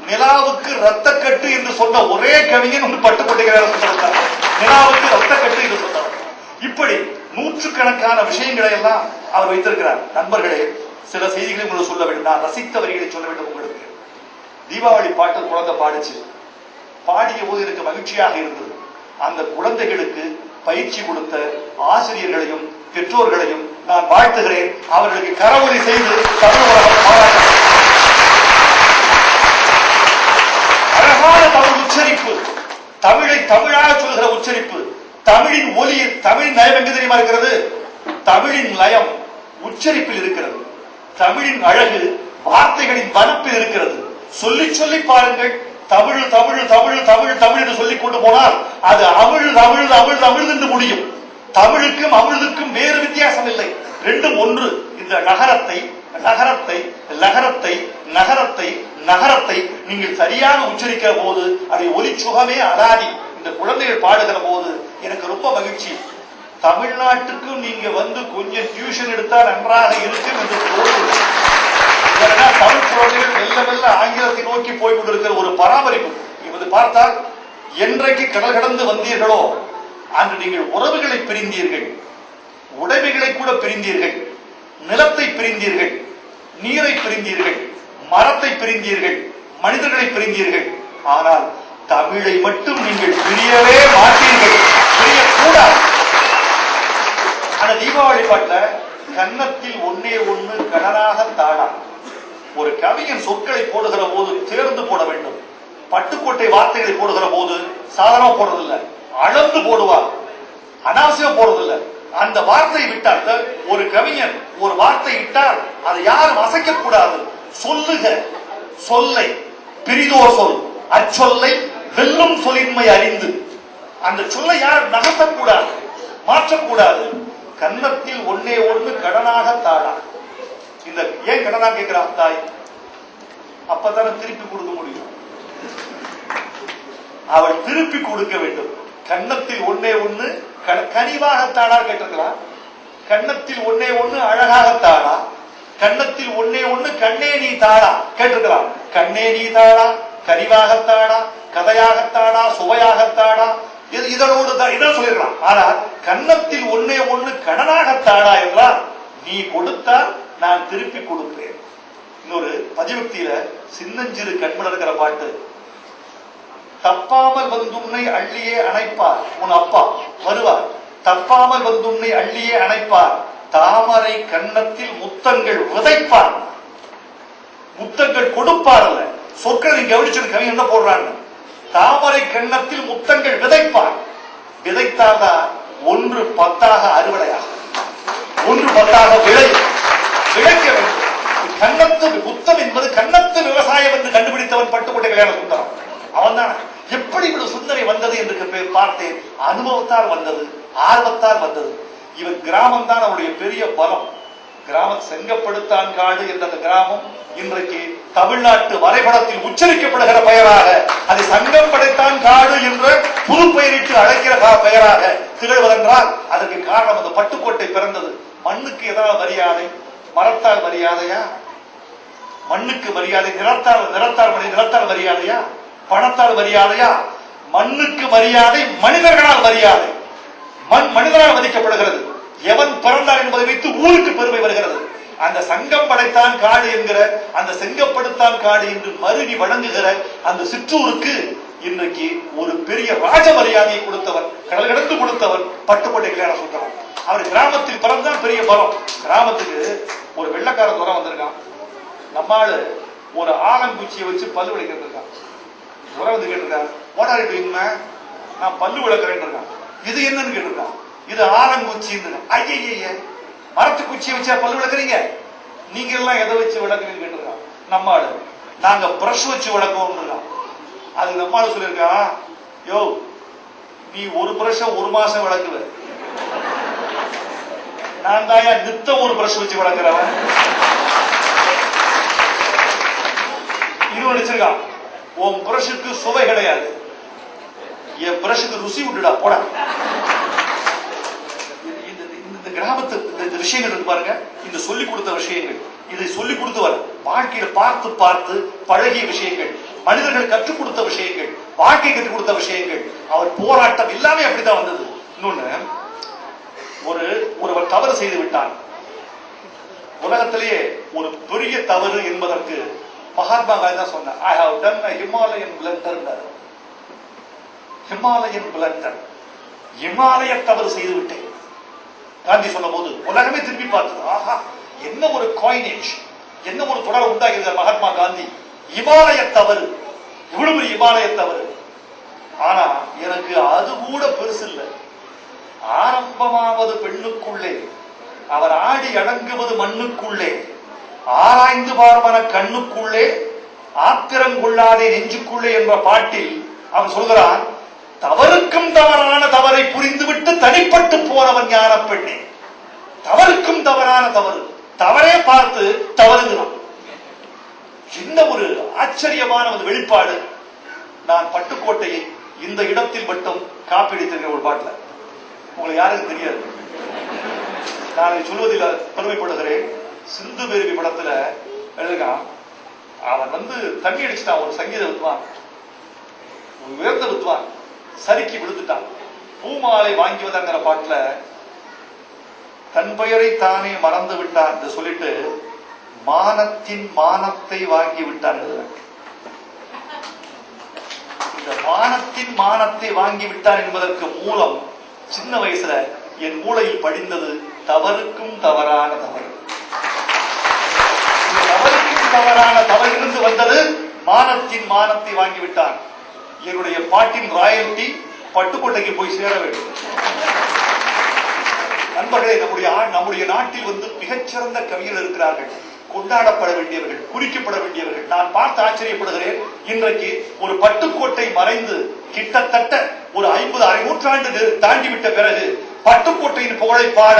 நிலாவுக்கு ரத்தக்கட்டு என்று சொன்ன ஒரே கவிஞன் ஒன்று பட்டுக்கொண்டிருக்கிறார். நிலாவுக்கு ரத்தக்கட்டு என்று சொன்னார். இப்படி நூற்றுக்கணக்கான விஷயங்களை எல்லாம் அவர் வைத்திருக்கிறார். நண்பர்களே, சில செய்திகளை உங்களுக்கு சொல்ல வேண்டும். நான் ரசித்த வரிகளை சொல்ல வேண்டும் உங்களுக்கு. தீபாவளி பாட்டு குழந்தை பாடிச்சு. பாடிய போது எனக்கு மகிழ்ச்சியாக இருந்தது. அந்த குழந்தைகளுக்கு பயிற்சி கொடுத்த ஆசிரியர்களையும் பெற்றோர்களையும் நான் வாழ்த்துகிறேன். அவர்களுக்கு கரவொலி செய்து தமிழ் உலகம் பாராட்ட. அழகான தமிழ் உச்சரிப்பு, தமிழை தமிழாக சொல்கிற உச்சரிப்பு, தமிழின் ஒலியில் தமிழின் நயம் எங்கு தெரியுமா இருக்கிறது? தமிழின் லயம் உச்சரிப்பில் இருக்கிறது. தமிழின் அழகு வார்த்தைகளின் வனப்பில் இருக்கிறது. சொல்லி சொல்லி பாருங்கள். தமிழ் தமிழ் தமிழ் தமிழ் தமிழ் என்று சொல்லிக் கொண்டு போனால் அது அமிழ் அமிழ் அமிழ் அமிழ் என்று முடியும். தமிழுக்கும் அமிழ்துக்கும் வேறு வித்தியாசம் இல்லை, ரெண்டும் ஒன்று. இந்த நகரத்தை நகரத்தை நகரத்தை நகரத்தை நகரத்தை நீங்கள் சரியாக உச்சரிக்கிற போது அதை ஒலி சுகமே அலாதி. இந்த குழந்தைகள் பாடுகிற போது எனக்கு ரொம்ப மகிழ்ச்சி. தமிழ்நாட்டுக்கும் நீங்க வந்து கொஞ்சம் டியூஷன் எடுத்தா நன்றாக இருக்கும் என்று தோன்றும். தமிழ் குழந்தைகள் மெல்ல மெல்ல ஆங்கிலத்தை நோக்கி போய் கொண்டிருக்கிற ஒரு பராமரிப்பு இப்போது பார்த்தால், என்றைக்கு கடல் கடந்து வந்தீர்களோ அன்று நீங்கள் உறவுகளை பிரிந்தீர்கள், உடைமைகளை கூட பிரிந்தீர்கள், நிலத்தை பிரிந்தீர்கள், நீரை பிரிந்தீர்கள், மரத்தை பிரிந்தீர்கள், மனிதர்களை பிரிந்தீர்கள். ஆனால் தமிழை மட்டும் நீங்கள் பிரியவே மாட்டீர்கள், பிரியக்கூடாது. ஆனா தீபாவளி பாட்டுல கன்னத்தில் ஒன்னே ஒண்ணு கடனாக தாடா. ஒரு கவிஞன் சொற்களை போடுகிற போது தேர்ந்து போட வேண்டும். பட்டுக்கோட்டை வார்த்தைகளை போடுகிற போது சாதாரண போடுறதில்லை, அளந்து போடுவார், அனாவசியம் போடுறதில்லை. அந்த வார்த்தையை விட்டால், ஒரு கவிஞன் ஒரு வார்த்தை இட்டால் அதை யாரும் அசைக்க கூடாது. சொல்லுக சொல்லை பிரிதோர் சொல், அச்சொல்லை வெல்லும் சொல்லின்மை அறிந்து, அந்த சொல்லை யார் நகர்த்தக்கூடாது, மாற்றக்கூடாது. கன்னத்தில் ஒன்னே ஒன்று கடனாக தாடா. இந்த ஏன் கடனா கேட்கிறான் தாய்? அப்பதானே திருப்பி கொடுக்க முடியும். அவள் திருப்பி கொடுக்க வேண்டும். கன்னத்தில் ஒன்னே ஒண்ணு கனிவாகத்தாடா கேட்டிருக்கலாம். கன்னத்தில் ஒன்னே ஒண்ணு அழகாகத்தாடா. கன்னத்தில் ஒன்னே ஒண்ணு கண்ணே நீ தாடா கேட்டிருக்கலாம். கண்ணே நீ தாடா, கனிவாகத்தாடா, கதையாகத்தாடா, சுவையாகத்தாடா, இதனோடு தான் இதான் சொல்லிருக்கலாம். ஆனா கன்னத்தில் ஒன்னே ஒண்ணு கடனாகத்தாடா என்றால் நீ கொடுத்தால் நான் திருப்பி கொடுப்பேன். இன்னொரு பதிவுக்தியில சின்னஞ்சிறு கண்மலர்கிற பாட்டு. தப்பாமல் வந்துன்னை அள்ளியே அணைப்பார் உன் அப்பா வருவார், தப்பாமல் வந்துன்னை அள்ளியே அணைப்பார், தாமரை கன்னத்தில் முத்தங்கள் விதைப்பார். முத்தங்கள் கொடுப்பார் அல்ல, சொற்களை கவனிச்சு கவி என்ன போடுறாங்க. தாமரை கன்னத்தில் முத்தங்கள் விதைப்பார். விதைத்தால்தான் 1 10 அறுவடையாக, 1 10 விளைக்க வேண்டும். கன்னத்து முத்தம் என்பது கன்னத்து விவசாயம் என்று கண்டுபிடித்தவன் பட்டுக்கோட்டை கல்யாண சுந்தரம். அவன் தான். எப்படி இவ்வளவு சிந்தனை வந்தது என்று பார்த்தேன். அனுபவத்தால் வந்தது, ஆர்வத்தால் வந்தது. இவன் கிராமம் தான் அவருடைய பெரிய பலம். கிராம செங்கப்படுத்தான் காடு என்ற அந்த கிராமம் இன்றைக்கு தமிழ்நாட்டு வரைபடத்தில் உச்சரிக்கப்படுகிற பெயராக, அது சங்கம் படைத்தான் காடு என்ற புது பெயரிட்டு அழைக்கிற பெயராக திகழ்வதென்றால் அதற்கு காரணம் அந்த பட்டுக்கோட்டை பிறந்தது. மண்ணுக்கு எதாவது மரியாதை? மரத்தால் மரியாதையா? மண்ணுக்கு மரியாதை நிறத்தால் மரியாதையா? பணத்தால் மரியாதையா? மண்ணுக்கு மரியாதை, மனிதர்களால் மரியாதை. மண் மனிதனால் மதிக்கப்படுகிறது. எவன் பிறந்தார் என்பதை வைத்து ஊருக்கு பெருமை வருகிறது. அந்த சங்கம் படைத்தான் காடு என்கிற அந்த செங்கப்படுத்தான் காடு என்று மருவி வழங்குகிற அந்த சிற்றூருக்கு இன்றைக்கு ஒரு பெரிய ராஜ மரியாதையை கொடுத்தவர், கடல் கடந்து கொடுத்தவர் பட்டுக்கோட்டை கல்யாண சுந்தரம். அவர் கிராமத்தில் பிறந்தான் பெரிய பலம். கிராமத்துக்கு ஒரு வெள்ளக்கார துறை வந்திருக்கான். நம்மால் ஒரு ஆலங்குச்சியை வச்சு பல்லு விளக்கிட்டு இருக்கான். துறை வந்து கேட்டிருக்கான், ஓடாடிட்டு நான் பல்லு விளக்குறேன் இருக்கான். இது என்னன்னு கேட்டிருக்கான். இது ஆலங்குச்சின்னு. ஐய, மரத்து குச்சியை வச்சா பல்லு விளக்குறீங்க, நீங்க எல்லாம் எதை வச்சு விளக்குறீங்கன்னு கேட்டிருக்கான். நம்மால் நாங்க பிரஷ் வச்சு விளக்குவோம். அது நம்மால் சொல்லியிருக்கான், யோ நீ ஒரு பிரஷ 1 மாசம் விளக்குவ, நான் தாயா நித்தம் ஒரு பிரஷ் வச்சு விளக்குறவன். இன்னும் நினைச்சிருக்கான், உன் பிரஷுக்கு சுவை கிடையாது, என் பிரஷுக்கு ருசி விட்டுடா போட. இந்த கிராமத்து இந்த விஷயங்கள் இருக்கு பாருங்க, இந்த சொல்லிக் கொடுத்த விஷயங்கள், இதை சொல்லிக் கொடுத்து வர வாழ்க்கையில பார்த்து பார்த்து பழகிய விஷயங்கள், மனிதர்கள் கற்றுக் கொடுத்த விஷயங்கள், வாழ்க்கை கற்றுக் கொடுத்த விஷயங்கள், அவர் போராட்டம் எல்லாமே அப்படித்தான் வந்தது. இன்னொன்னு, ஒருவர் தவறு செய்து விட்டார். உலகத்திலேயே ஒரு பெரிய தவறு என்பதற்கு மகாத்மா காந்தி தான் சொன்னார், I have done a Himalayan blunder. Himalayan blunder, இமாலய தவறு செய்து விட்டேன் காந்தி சொன்ன போது உலகமே திரும்பி பார்த்தது. ஆஹா, என்ன ஒரு காயினேஜ், என்ன ஒரு தொடர் உண்டாகிறது மகாத்மா காந்தி. இமாலய தவறு, இவ்வளவு பெரிய இமாலய தவறு. ஆனா எனக்கு அது கூட பெருசு இல்லை. ஆரம்பமாவது பெண்ணுக்குள்ளே, அவர் ஆடி அடங்குவது மண்ணுக்குள்ளே, ஆராய்ந்து பார்வன கண்ணுக்குள்ளே, ஆத்திரங்கொள்ளாதே நெஞ்சுக்குள்ளே என்ற பாட்டில் அவன் சொல்கிறான், தவறுக்கும் தவறான தவறை புரிந்துவிட்டு தனிப்பட்டு போனவன் ஞான பெண்ணே. தவறுக்கும் தவறான தவறு, தவறே பார்த்து தவறுகிறான். என்ன ஒரு ஆச்சரியமான ஒரு வெளிப்பாடு. நான் பட்டுக்கோட்டையை இந்த இடத்தில் மட்டும் காப்பீடித்திருக்கிற ஒரு பாட்டில், உங்களுக்கு யாருக்கும் தெரியாது, நான் சொல்வதில் பெருமைப்படுகிறேன். சிந்து பேரவி படத்துல எழுதுகான், அவன் தண்ணி அடிச்சுட்டான், ஒரு சங்கீத வித்வான், உயர்ந்த வித்வான், சறுக்கி விழுந்துட்டான். பூமாலை வாங்கிவதங்கிற பாட்டுல தன் பெயரை தானே மறந்து விட்டான் என்று சொல்லிட்டு மானத்தின் மானத்தை வாங்கி விட்டான். இந்த மானத்தின் மானத்தை வாங்கி விட்டான் என்பதற்கு மூலம் சின்ன வயசுல என் மூளையில் படிந்தது தவறுக்கும் தவறான தவறு. தவறுக்கும் தவறான தவறிலிருந்து வந்தது மானத்தின் மானத்தை வாங்கிவிட்டான். என்னுடைய பாட்டின் ராயல்டி பட்டுக்கோட்டைக்கு போய் சேர வேண்டும். நண்பர்களே, நம்முடைய நாட்டில் மிகச்சிறந்த கவிஞர்கள் இருக்கிறார்கள், கொண்டாடப்பட வேண்டியவர்கள், குறிக்கப்பட வேண்டியவர்கள். நான் பார்த்து ஆச்சரியப்படுகிறேன். இன்றைக்கு ஒரு பட்டுக்கோட்டை மறைந்து கிட்டத்தட்ட ஒரு 50 அரை நூற்றாண்டு தாண்டிவிட்ட பிறகு பட்டுக்கோட்டையின் புகழை பாட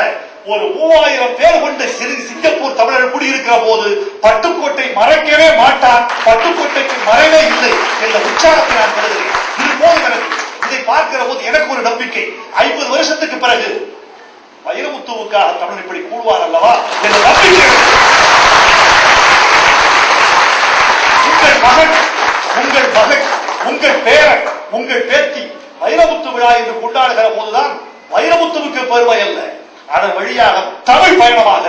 ஒரு 3000 பேர் கொண்ட சிங்கப்பூர் தமிழர் குடியிருக்கிற போது பட்டுக்கோட்டை மறைக்கவே மாட்டார், பட்டுக்கோட்டைக்கு மறைவே இல்லை என்ற உற்சாகத்தை நான் பெறுகிறேன். இது போதும் எனக்கு. இதை பார்க்கிற போது எனக்கு ஒரு நம்பிக்கை, 50 வருஷத்துக்கு பிறகு வைரமுத்துவுக்காக தமிழ் இப்படி கூடுவார் அல்லவா என்ற நம்பிக்கை. உங்கள் மகன், உங்கள் மகன், உங்கள் பேரன், உங்கள் பேத்தி வைரமுத்து விழா என்று கொண்டாடுகிற போதுதான் வைரமுத்துவுக்கு பெருமை அல்ல, அதன் வழியாக தமிழ் பயணமாக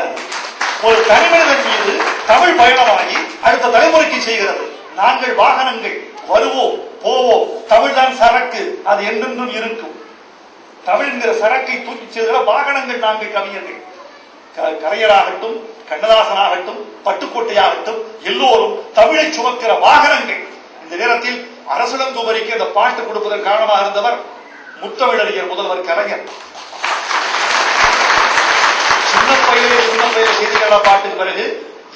ஒரு தனிமனிதன் மீது தமிழ் பயணமாகி அடுத்த தலைமுறைக்கு செய்கிறது. நாங்கள் வாகனங்கள், வருவோம் போவோம், தமிழ் தான் சரக்கு, அது என்றென்றும் இருக்கும். தமிழ் என்கிற சரக்கை தூக்கி செல்கிற வாகனங்கள் நாங்கள் கவிஞர்கள். கரையராகட்டும், கண்ணதாசனாகட்டும், பட்டுக்கோட்டையாகட்டும், எல்லோரும் தமிழை சுமக்கிற வாகனங்கள். இந்த நேரத்தில் அரசிடங்குமரிக்கு அந்த பாட்டு கொடுப்பதற்கு காரணமாக இருந்தவர் முத்தமிழறிஞர் முதல்வர் கலைஞர். சின்ன பயிரை செய்திகள பாட்டுக்கு பிறகு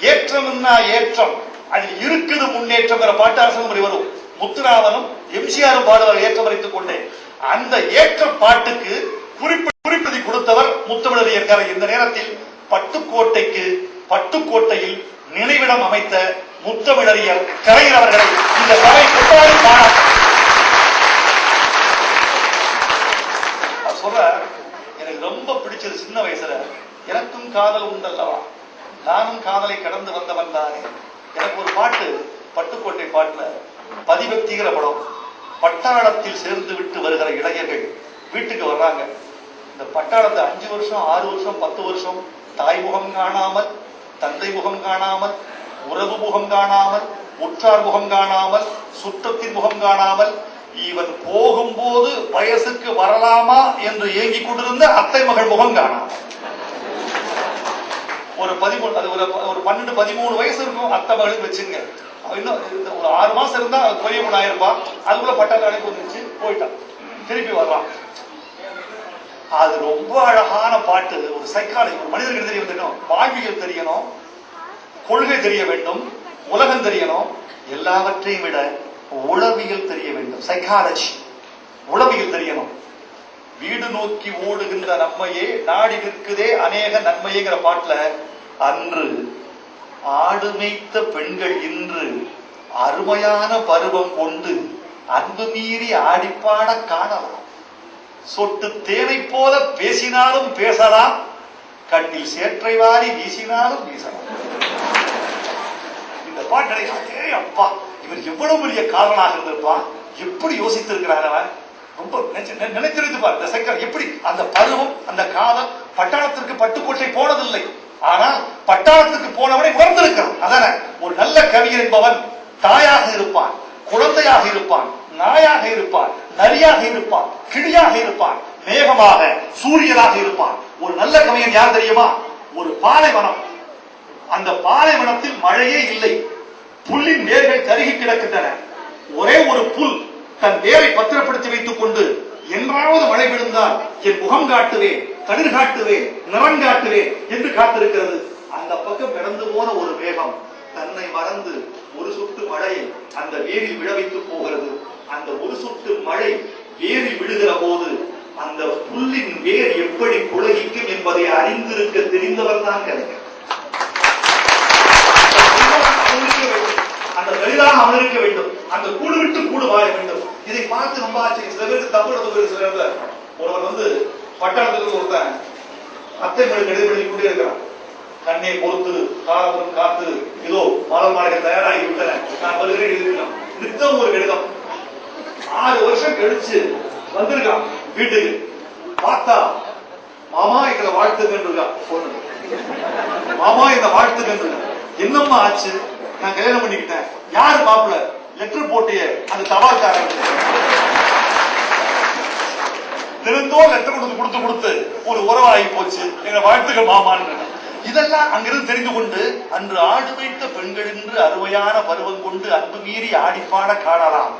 ஏற்றம் ஏற்றம், அதில் இருக்குது முன்னேற்றம் பாட்டு அரசங்குமரி வரும். முத்துராமனும் எம்ஜிஆரும் பாடுவார் ஏற்றம் வரைத்துக் கொண்டே. அந்த ஏற்ற பாட்டுக்கு குறிப்பதி கொடுத்தவர் முத்தமிழறிஞர் கலைஞர். இந்த நேரத்தில் பட்டுக்கோட்டையில் நினைவிடம் அமைத்த முத்தமிழறிஞர் கலைஞர் அவர்களை இந்த சபை கொண்டாடி சொல்ற. எனக்கு ரொம்ப பிடிச்சது, சின்ன வயசுல எனக்கும் காதல் உண்டல்லவா, நானும் காதலை கடந்து வந்தவன் தானே. எனக்கு ஒரு பாட்டு, பட்டுக்கோட்டை பாட்டுல பதிபக்திகிற படம். பட்டாளத்தில் சேர்ந்து விட்டு வருகிற இளைஞர்கள் வீட்டுக்கு வர்றாங்க. இந்த பட்டாளத்தை 5 வருஷம் 6 வருஷம் 10 வருஷம் தாய் முகம் காணாமல், தந்தை முகம் காணாமல், உறவு முகம் காணாமல், உற்றார் முகம் காணாமல், சுற்றத்தின் முகம் காணாமல், இவன் போகும்போது வயசுக்கு வரலாமா என்று ஏங்கிக் கொண்டிருந்த அத்தை மகள் முகம் காணாமல். ஒரு 12-13 வயசு இருக்கும் அத்தை மகளுக்கு வச்சுங்க. இன்னும் ஒரு 6 மாசம் இருந்தா பெரிய பொண்ணு ஆயிருப்பான். அதுக்குள்ள பட்டாள அழைப்பு வந்துருச்சு, போயிட்டான், திருப்பி வர்றான். அது ரொம்ப அழகான பாட்டு. ஒரு சைக்காலஜி, ஒரு மனிதர்கள் தெரிய வேண்டும், வாழ்வியல் தெரியணும், கொள்கை தெரிய வேண்டும், உலகம் தெரியணும், எல்லாவற்றையும் விட உளவியல் தெரிய வேண்டும். சைக்காலஜி, உளவியல் தெரியணும். வீடு நோக்கி ஓடுகின்ற நம்மையே நாடி நிற்குதே அநேக நன்மையேங்கிற பாட்டுல, அன்று ஆடு மேய்த்த பெண்கள் இன்று அருமையான பருவம் கொண்டு அன்பு மீறி ஆடிப்பாட காணலாம். சொட்டு தேனை போல பேசினாலும் பேசலாம், கண்ணில் சேற்றை வாரி வீசினாலும் வீசலாம். இந்த பாட்டை அப்பா இவர் எவ்வளவு பெரிய காரணமாக இருந்திருப்பான், எப்படி யோசித்திருக்கிறார் அவன். ரொம்ப நினைத்திருந்து பார் இந்த சங்கர் எப்படி அந்த பருவம் அந்த காலம். பட்டாளத்திற்கு பட்டுக்கோட்டை போனதில்லை, ஆனால் பட்டாளத்துக்கு போனவனை உணர்ந்திருக்கிறான். அதான ஒரு நல்ல கவிஞர் என்பவன் தாயாக இருப்பான், குழந்தையாக இருப்பான், நாயாக இருப்பான், நரியாக இருப்பான், கிளியாக இருப்பான், மேகமாக சூரியனாக இருப்பான். ஒரு நல்ல கவிஞன் யார் தெரியுமா? ஒரு பாலைவனம், அந்த பாலைவனத்தில் மழையே இல்லை, புல்லின் வேர்கள் கருகி கிடக்கின்றன. ஒரே ஒரு புல் தன் வேரை பத்திரப்படுத்தி வைத்துக் கொண்டு என்றாவது மழை விழுந்தால் என் முகம் காட்டுவேன், கதிர் காட்டுவேன், நிறம் காட்டுவேன் என்று காத்திருக்கிறது. அந்த பக்கம் கடந்து போன ஒரு மேகம் தன்னை மறந்து ஒரு சொட்டு மழையை அந்த வேரில் விழ வைத்து போகிறது. அந்த ஒரு சொட்டு மழை வேரில் விழுகிற போது அந்த புல்லின் வேர் எப்படி குலகிக்கும் என்பதை அறிந்திருக்க தெரிந்தவர் தான் கிடைக்கும். அந்த வலிதாக அமர்க்க வேண்டும், அந்த கூடு விட்டு கூடு வாழ வேண்டும். இதை பார்த்து ரொம்ப ஆச்சரியம். சில பேருக்கு தமிழ் சில ஒருவர் பட்டணத்துக்கு ஒருத்தன் அத்தை மொழி கடிதம் எழுதி கொண்டே இருக்கிறான். கண்ணை பொறுத்து காலவரும் காத்து இதோ மலர் மாலைகள் தயாராகி விட்டன, நான் வருகிறேன் எழுதிருக்கலாம். நித்தம் ஒரு கடிதம். 6 வருஷம் கழிச்சு வந்திருக்கான் வீட்டுக்கு. பார்த்தா மாமா எங்களை வாழ்த்துக்கின்றிருக்கா பொண்ணு. மாமா இந்த வாழ்த்துக்கின்றிருக்கா. என்னம்மா ஆச்சு? நான் கல்யாணம் பண்ணிக்கிட்டேன். யாரு மாப்பிள்ள? லெட்டர் போட்டிய அந்த தபால்காரன். திருந்தோ லெட்டர் கொடுத்து கொடுத்து ஒரு உறவாகி போச்சு. எங்க வாழ்த்துக்கள் மாமான்னு. இதெல்லாம் அங்கிருந்து தெரிந்து கொண்டு அன்று ஆடு வைத்த பெண்கள் என்று அருமையான பருவம் கொண்டு அன்பு மீறி ஆடிப்பாட காணலாம்.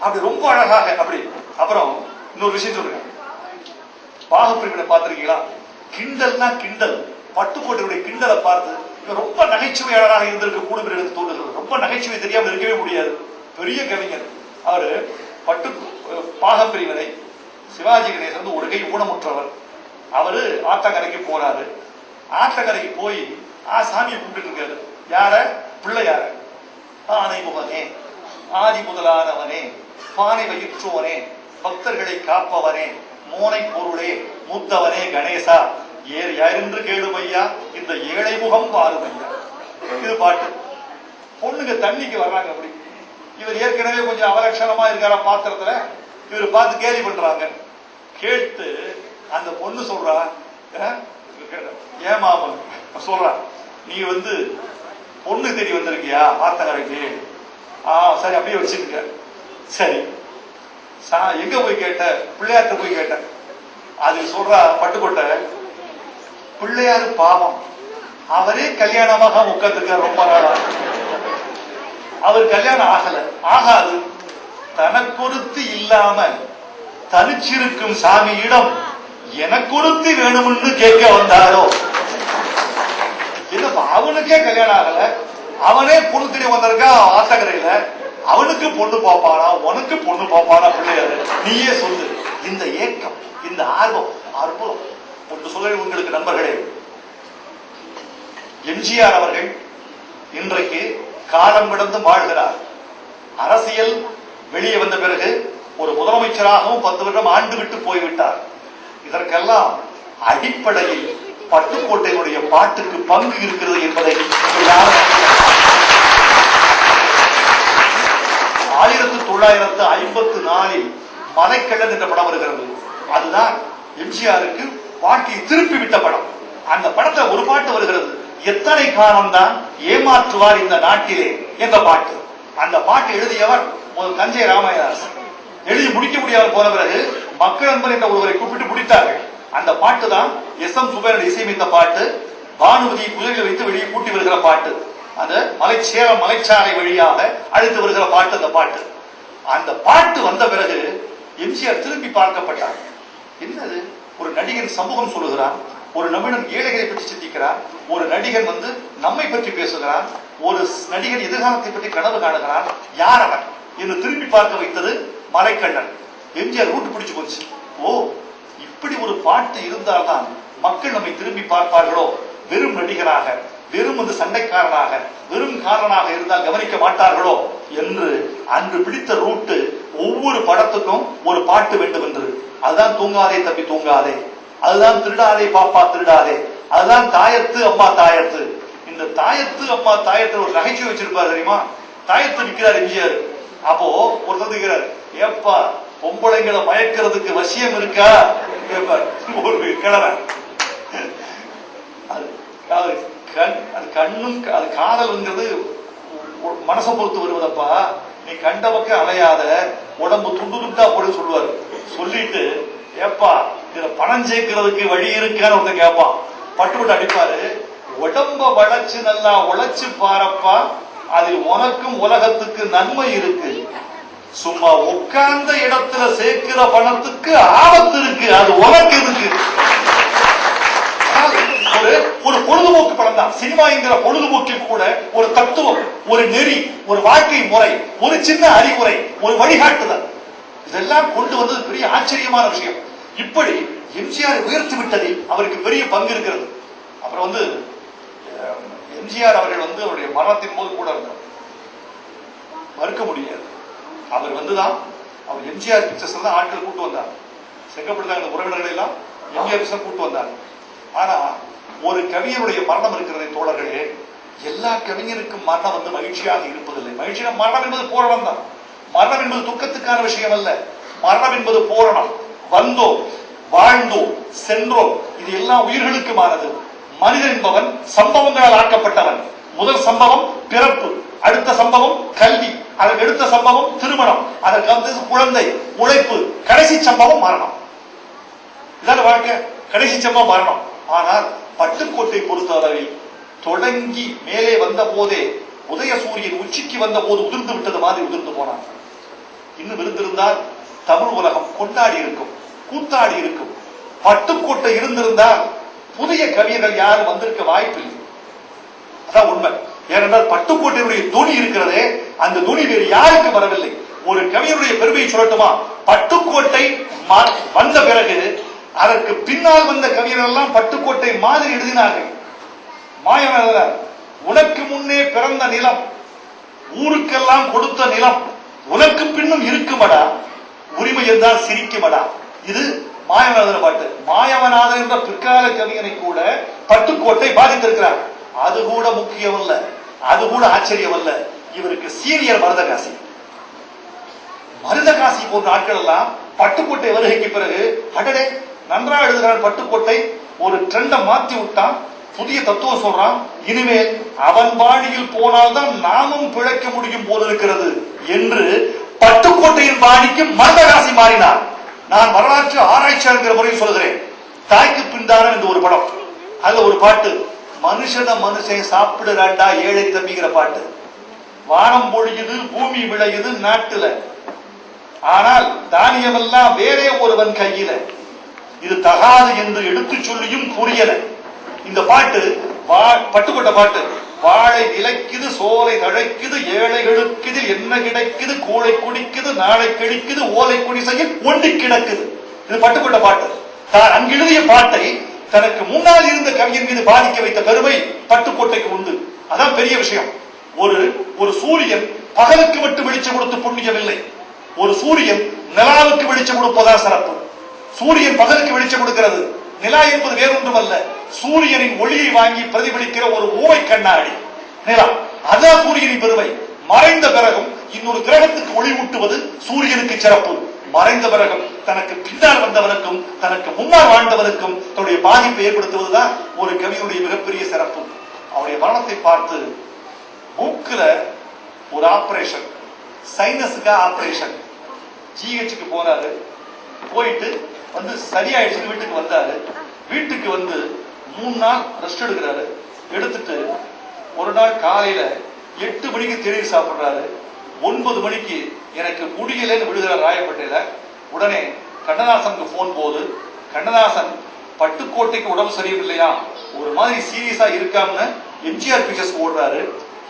அப்படி ரொம்ப அழகாக. அப்படி அப்புறம் இன்னொரு விஷயம் சொல்றேன். பாகப்பிரிவினை பார்த்திருக்கீங்களா? கிண்டல்னா கிண்டல். பட்டுக்கோட்டையுடைய கிண்டலை பார்த்து ரொம்ப நகைச்சுவையாளராக இருந்திருக்க கூடும் என்று தோன்றுகிறது. ரொம்ப நகைச்சுவை தெரியாமல் இருக்கவே முடியாது. பெரிய கவிஞர் அவரு. பட்டு பாகப்பிரிவினை சிவாஜி கணேசன் ஒரு கை ஊனமுற்றவர். அவரு ஆத்தங்கரைக்கு போறாரு. ஆத்தங்கரைக்கு போய் சாமியை கூப்பிட்டு இருக்காரு. யார? பிள்ளையார. ஆனை முகனே, ஆதி முதலானவனே, பானை வயிற்றோனே, பக்தர்களை காப்பவனே, மோனை பொருளே, மூத்தவனே கணேசா, ஏர் யாரென்று கேளுமையா, இந்த ஏழை முகம் பாருமையா. இது பாட்டு. பொண்ணுங்க தண்ணிக்கு வர்றாங்க. அப்படி இவர் ஏற்கனவே கொஞ்சம் அவலட்சணமா இருக்காரா பாத்திரத்துல. இவர் பார்த்து கேலி பண்றாங்க. கேட்டு அந்த பொண்ணு சொல்றா, ஏமாமன் சொல்றா, நீ பொண்ணு தேடி வந்திருக்கியா ஆத்தங்கரைக்கு? சரி அப்படியே வச்சிருக்க. சரி எங்க போய் கேட்ட? பிள்ளையார்ட்ட போய் கேட்ட. அது சொல்றா பட்டுக்கோட்டை, பிள்ளையாரு பாவம், அவரே கல்யாணமாக உட்கார்ந்துருக்கார் ரொம்ப நாளா. அவர் கல்யாணம் ஆகாது. தனக்கொருத்தி இல்லாம தனிச்சிருக்கும் சாமியிடம் எனக்கொருத்தி வேணும்னு கேட்க வந்தாரோ. என்னப்பா அவனுக்கே கல்யாணம் ஆகல, அவனே பொண்ணு தேடி வந்திருக்கா ஆத்தக்கரையில. அவனுக்கு பொண்ணு பாப்பானா, உனக்கு பொண்ணு பாப்பானா பிள்ளையாரு? நீயே சொல்லு. இந்த ஏக்கம், இந்த ஆர்வம் அற்புதம். ஒன்று சொல்ல உங்களுக்கு நண்பர்களே, எம்ஜிஆர் அவர்கள் இன்றைக்கு காலம் கடந்து வாழ்கிறார். அரசியல் வெளியே வந்த பிறகு ஒரு முதலமைச்சராகவும் 10 வருடம் ஆண்டு விட்டு போய்விட்டார். இதற்கெல்லாம் அடிப்படையில் பட்டுக்கோட்டையினுடைய பாட்டுக்கு பங்கு இருக்கிறது என்பதை 1954 மலைக்கள்ளன் என்ற படம் வருகிறது. அதுதான் எம்ஜிஆருக்கு வாழ்க்கையை திருப்பி விட்ட படம். அந்த படத்துல ஒரு பாட்டு வருகிறது, எத்தனை காலம் தான் ஏமாற்றுவார் இந்த நாட்டிலே என்ற பாட்டு. அந்த பாட்டு எழுதியவர் தஞ்சை ராமதாஸ். எழுதி முடிக்க முடியாமல் போன பிறகு மக்கள் நண்பர் என்ற ஒருவரை கூப்பிட்டு முடித்தார்கள். அந்த பாட்டு தான் எஸ்.எம். சுப்பையன் இசையமைத்த பாட்டு. பானுமதியை குதிரையில் வைத்து வெளியே கூட்டி வருகிற பாட்டு. அந்த மலைச்சாலை வழியாக அழைத்து வருகிற பாட்டு அந்த பாட்டு. அந்த பாட்டு வந்த பிறகு எம்ஜிஆர் திரும்பி பார்க்கப்பட்டார். என்னது? ஒரு நடிகன் சமூகம் சொல்லுகிறான், ஒரு நபிடன் ஏழைகளை பற்றி சிந்திக்கிறார், ஒரு நடிகன் நம்மை பற்றி பேசுகிறார், ஒரு நடிகன் எதிர்காலத்தை பற்றி கனவு காணுகிறார். யார் அவன் என்று திரும்பி பார்க்க வைத்தது மலைக்கண்ணன். எம்ஜிஆர் ரூட்டு பிடிச்சு போச்சு. ஓ, இப்படி ஒரு பாட்டு இருந்தால்தான் மக்கள் நம்மை திரும்பி பார்ப்பார்களோ. வெறும் நடிகராக, வெறும் சண்டைக்காரனாக, வெறும் காரணமாக இருந்தால் கவனிக்க மாட்டார்களோ என்று அன்று பிடித்த ரூட்டு ஒவ்வொரு படத்துக்கும் ஒரு பாட்டு வேண்டும் என்று. அதுதான் தூங்காதே தம்பி தூங்காதே, அதுதான் திருடாதே பாப்பா திருடாதே, அதுதான் தாயத்து அம்மா தாயத்து. இந்த தாயத்து அம்மா தாயத்து ஒரு நகைச்சுவை வச்சிருப்பாரு தெரியுமா? தாயத்து விற்கிறார் எம்ஜிஆர். அப்போ ஒருத்தர் இருக்கிறார், ஏப்பா பொம்பளைங்களை மயக்கிறதுக்கு வசியம் இருக்கா கேட்பார் ஒரு கிழவன். அது கண்ணும் அது காதல்ங்கிறது மனசை பொறுத்து வருவதப்பா, நீ கண்ட பக்கம் அலையாத, உடம்பு துண்டு துண்டா போட சொல்லுவாரு. சொல்லிட்டு ஏப்பா இதுல பணம் சேர்க்கிறதுக்கு வழி இருக்கான்னு ஒருத்தன் கேட்பான். பட்டு அடிப்பாரு, உடம்ப வளைச்சு நல்லா உழைச்சு பாரப்பா, அதில் உனக்கும் உலகத்துக்கு நன்மை இருக்கு. சும்மா உட்கார்ந்த இடத்துல சேர்க்கிற பணத்துக்கு ஆபத்து இருக்கு, அது உனக்கு இருக்கு. ஒரு பொழுதுபோக்கு படம் தான் சினிமா என்கிற பொழுதுபோக்கில் கூட ஒரு தத்துவம், ஒரு நெறி, ஒரு வாழ்க்கை முறை, ஒரு சின்ன அறிவுரை, ஒரு வழிகாட்டுதல், இதெல்லாம் கொண்டு வந்தது பெரிய ஆச்சரியமான விஷயம். இப்படி எம்ஜிஆர் உயர்த்தி விட்டதில் அவருக்கு பெரிய பங்கு இருக்கிறது. அப்புறம் எம்ஜிஆர் அவர்கள் அவருடைய மரணத்தின் போது கூட இருந்தார், மறுக்க முடியாது. அவர் அவர் எம்ஜிஆர் பிக்சர்ஸ் தான் ஆட்கள் கூட்டு வந்தார். செங்கப்படுத்த உறவினர்கள் எல்லாம் எம்ஜிஆர் பிக்சர் கூட்டு வந்தார். ஆனா ஒரு கவிஞருடைய மரணம் இருக்கிறதை தோழர்களே, எல்லா கவிஞருக்கும் மரணம் மகிழ்ச்சியாக இருப்பதில்லை. மகிழ்ச்சியான மரணம் என்பது பூரணம் தான். மரணம் என்பது துக்கத்துக்கான விஷயம் அல்ல. மரணம் என்பது பூரணம். வந்தோம், வாழ்ந்தோம், சென்றோம், இது எல்லா உயிர்களுக்குமானது. மனிதன் என்பவன் சம்பவங்களால் ஆக்கப்பட்டவன். முதல் சம்பவம் பிறப்பு, அடுத்த சம்பவம் கல்வி, அதற்கு அடுத்த சம்பவம் திருமணம், அதற்கு அடுத்த குழந்தை, உழைப்பு, கடைசி சம்பவம் மரணம். இதான் வாழ்க்கை, கடைசி சம்பவம் மரணம். ஆனால் பட்டுக்கோட்டை பொறுத்தவரை தொடங்கி மேலே வந்த போதே உதய சூரியன் உச்சிக்கு வந்த போது உதிர்ந்து விட்டது மாதிரி உதிர்ந்து போனான். இன்னும் இருந்திருந்தால் தமிழ் உலகம் கொண்டாடி இருக்கும், கூத்தாடி இருக்கும். பட்டுக்கோட்டை இருந்திருந்தால் புதிய கவிஞர்கள் யாரும் வந்திருக்க வாய்ப்பில்லை. அதான் உண்மை. ஏனென்றால் பட்டுக்கோட்டையுடைய துணி இருக்கிறதே, அந்த துணி வேறு யாருக்கு வரவில்லை. ஒரு கவிஞருடைய பெருமையை சொல்லட்டுமா? பட்டுக்கோட்டை வந்த பிறகு அதற்கு பின்னால் வந்த கவிஞர்கள் எல்லாம் பட்டுக்கோட்டை மாதிரி எழுதினார்கள். மாயவன், உனக்கு முன்னே பிறந்த நிலம், ஊருக்கெல்லாம் கொடுத்த நிலம், உனக்கு பின்னும் இருக்குமடா, உரிமை என்றால் சிரிக்குமடா. இது மாயவநாதன் பாட்டு. மாயவநாதன் என்ற பிற்கால கவிஞனை கூட பட்டுக்கோட்டை பாதித்திருக்கிறார். அது கூட முக்கியம் அல்ல, அது கூட ஆச்சரியம் அல்ல. இவருக்கு சீனியர் மருதகாசி. மருதகாசி போன்ற ஆட்கள் எல்லாம் பட்டுக்கோட்டை வருகைக்கு பிறகு அடடே நன்றாக எழுதுகிறான் பட்டுக்கோட்டை, ஒரு ட்ரெண்ட மாத்தி விட்டான், புதிய தத்துவம் சொல்றான், இனிமேல் அவன் பாணியில் போனால்தான் நாமும் பிழைக்க முடியும் போல இருக்கிறது என்று பட்டுக்கோட்டையின் பாணிக்கு மருதகாசி மாறினார். நான் வரலாற்று ஆராய்ச்சியாளர் முறையில் சொல்கிறேன். தாய்க்கு பின்தானம் என்று ஒரு படம், அதுல ஒரு பாட்டு, மனுஷன் சாப்பிடுறாண்டா ஏழை தம்பிங்கிற பாட்டு. வானம் பொழியுது, பூமி விளையுது நாட்டுல, ஆனால் தானியம் எல்லாம் வேறே ஒருவன் கையில. இது தகாது என்று எடுத்து சொல்லியும் புரியல. இந்த பாட்டு பட்டுக்கோட்டை பாட்டு. வாழை இலைக்குது, சோலை தழைக்குது, ஏழைகளுக்கு இதில் என்ன கிடைக்குது, கூளை குடிக்குது, நாளை கழிக்குது, ஓலை குடிசையில் ஒண்டி கிடக்குது. இது பட்டுக்கோட்டை பாட்டு. தான் அங்கு எழுதிய பாட்டை தனக்கு முன்னால் இருந்த கவிஞர் மீது பாதிக்க வைத்த பெருமை பட்டுக்கோட்டைக்கு உண்டு. அதான் பெரிய விஷயம். ஒரு சூரியன் பகலுக்கு மட்டும் வெளிச்சம் கொடுத்து புண்ணியம் இல்லை. ஒரு சூரியன் நிலாவுக்கு வெளிச்சம் கொடுப்பதா சிறப்பு. சூரியன் பகலுக்கு வெளிச்சம் கொடுக்கிறது. நிலா என்பது வேறொன்றும் அல்ல, சூரியனின் ஒளியை வாங்கி பிரதிபலிக்கிற ஒரு ஊமை கண்ணாடி நிலா. அதான் சூரியனின் பெருமை. மறைந்த பிறகும் இன்னொரு கிரகத்துக்கு ஒளி ஊட்டுவது சூரியனுக்கு சிறப்பு. மறைந்த பிறகும் தனக்கு பின்னால் வந்தவனுக்கும் தனக்கு முன்னால் வாழ்ந்தவனுக்கும் தன்னுடைய பாதிப்பை ஏற்படுத்துவதுதான் ஒரு கவிஞனுடைய மிகப்பெரிய சிறப்பு. அவருடைய மரணத்தை பார்த்து மூக்குல ஒரு ஆபரேஷன், சைனஸுக்கா ஆபரேஷன், ஜிஹெச்சுக்கு போறாரு. போயிட்டு சரியாயிடுச்சு, வீட்டுக்கு வந்தாரு. வீட்டுக்கு 3 நாள் ரெஸ்ட் எடுக்கிறாரு. எடுத்துட்டு ஒரு நாள் காலையில 8 மணிக்கு தேநீர் சாப்பிடுறாரு. 9 மணிக்கு எனக்கு முடியலன்னு விடுகிறார் ராயப்பேட்டையில. உடனே கண்ணதாசனுக்கு போன் போது, கண்ணதாசன் பட்டுக்கோட்டைக்கு உடம்பு சரியில்லையா, ஒரு மாதிரி சீரியஸா இருக்காமன்னு எம்ஜிஆர் பிக்சர்ஸ் ஓடுறாரு.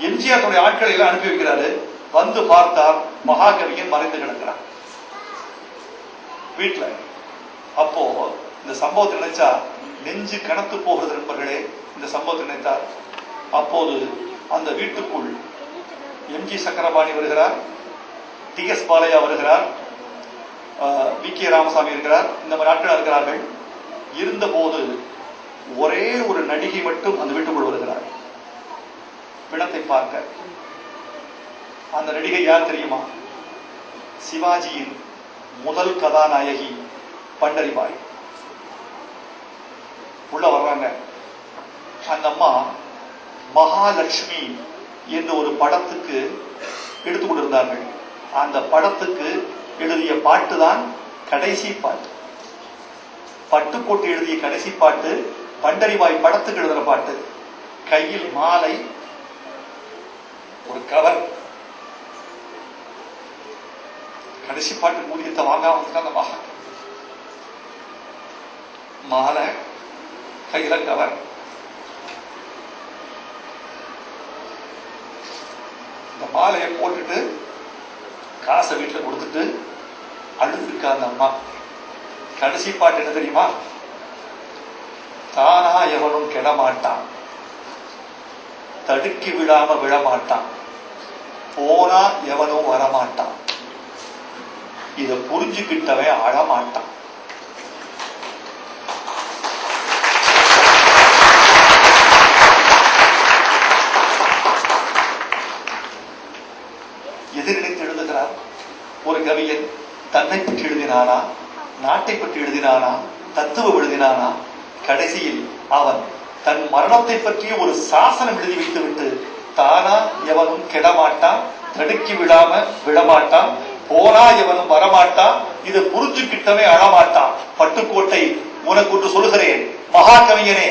எம்ஜிஆர் தன்னுடைய ஆட்களை எல்லாம் அனுப்பி வைக்கிறாரு. வந்து பார்த்தார், மகாகவியன் மறைந்து கிடக்கிறார் வீட்டுல. அப்போ இந்த சம்பவத்தை நினைச்சா நெஞ்சு கனத்து போகிறது நண்பர்களே. இந்த சம்பவத்தை நினைத்தார். அப்போது அந்த வீட்டுக்குள் எம்ஜி சக்கரபாணி வருகிறார், டி.எஸ். பாலையா வருகிறார், வி.கே. ராமசாமி இருக்கிறார், இந்த மாதிரி ஆட்கள் இருக்கிறார்கள். இருந்தபோது ஒரே ஒரு நடிகை மட்டும் அந்த வீட்டுக்குள் வருகிறார் பிணத்தை பார்க்க. அந்த நடிகை யார் தெரியுமா? சிவாஜியின் முதல் கதாநாயகி பண்டரிபாய். உள்ள வர்றாங்க. அந்த அம்மா மகாலட்சுமி என்ற ஒரு படத்துக்கு எடுத்துக் கொண்டிருந்தார்கள். அந்த படத்துக்கு எழுதிய பாட்டு தான் கடைசி பாட்டு. பட்டுக்கோட்டை எழுதிய கடைசி பாட்டு பண்டரிபாய் படத்துக்கு எழுதுற பாட்டு. கையில் மாலை, ஒரு கவர். கடைசி பாட்டு ஊதியத்தை வாங்காம அந்த மகன் மாலை, கையில கவர். இந்த மாலையை போட்டுட்டு காசை வீட்டுல கொடுத்துட்டு அழுதுருக்கா அந்த அம்மா. கடைசி பாட்டு என்ன தெரியுமா? தானா எவனும் கெடமாட்டான், தடுக்கி விடாம விழமாட்டான், போனா எவனும் வரமாட்டான், இத புரிஞ்சுக்கிட்டவன் அழமாட்டான். எதிர்நிலைத்து எழுதுகிறார் ஒரு கவிஞன். தன்னை பற்றி எழுதினானா, நாட்டை பற்றி எழுதினானா, தத்துவம் எழுதினானா? கடைசியில் அவன் தன் மரணத்தை பற்றிய ஒரு சாசனம் எழுதி வைத்துவிட்டு, தானா எவனும் கெடமாட்டான், தடுக்கி விடாம விடமாட்டான், போனா எவனும் வரமாட்டான், இதை புரிஞ்சுக்கிட்டவே அழமாட்டான். பட்டுக்கோட்டை உனக்கு ஒன்று சொல்லுகிறேன் மகாகவியனே,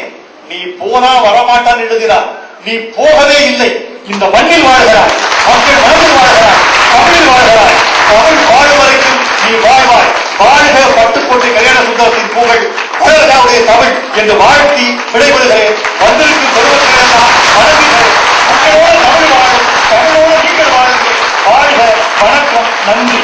நீ போனா வரமாட்டான் எழுதினான். நீ போகவே இல்லை, இந்த மண்ணில் வாழ்கிறாய், மக்கள் மனதில் வாழ்கிறாய், தமிழில் வாழ்கிறாய். தமிழ் வாழும் வரைக்கும் நீ வாழ்வாய். வாழ்க பட்டுக்கோட்டை கல்யாண சுந்தரத்தின் புகழ், வளர்காவுடைய தமிழ் என்று வாழ்த்தி விடைபெறுகிறேன். வந்திருக்கும் பெருமக்களெல்லாம் வணங்குகிறேன். மக்களோடு தமிழ் வாழும், தமிழோடு நீங்கள் வாழுங்கள். வாழ்க, வணக்கம், நன்றி.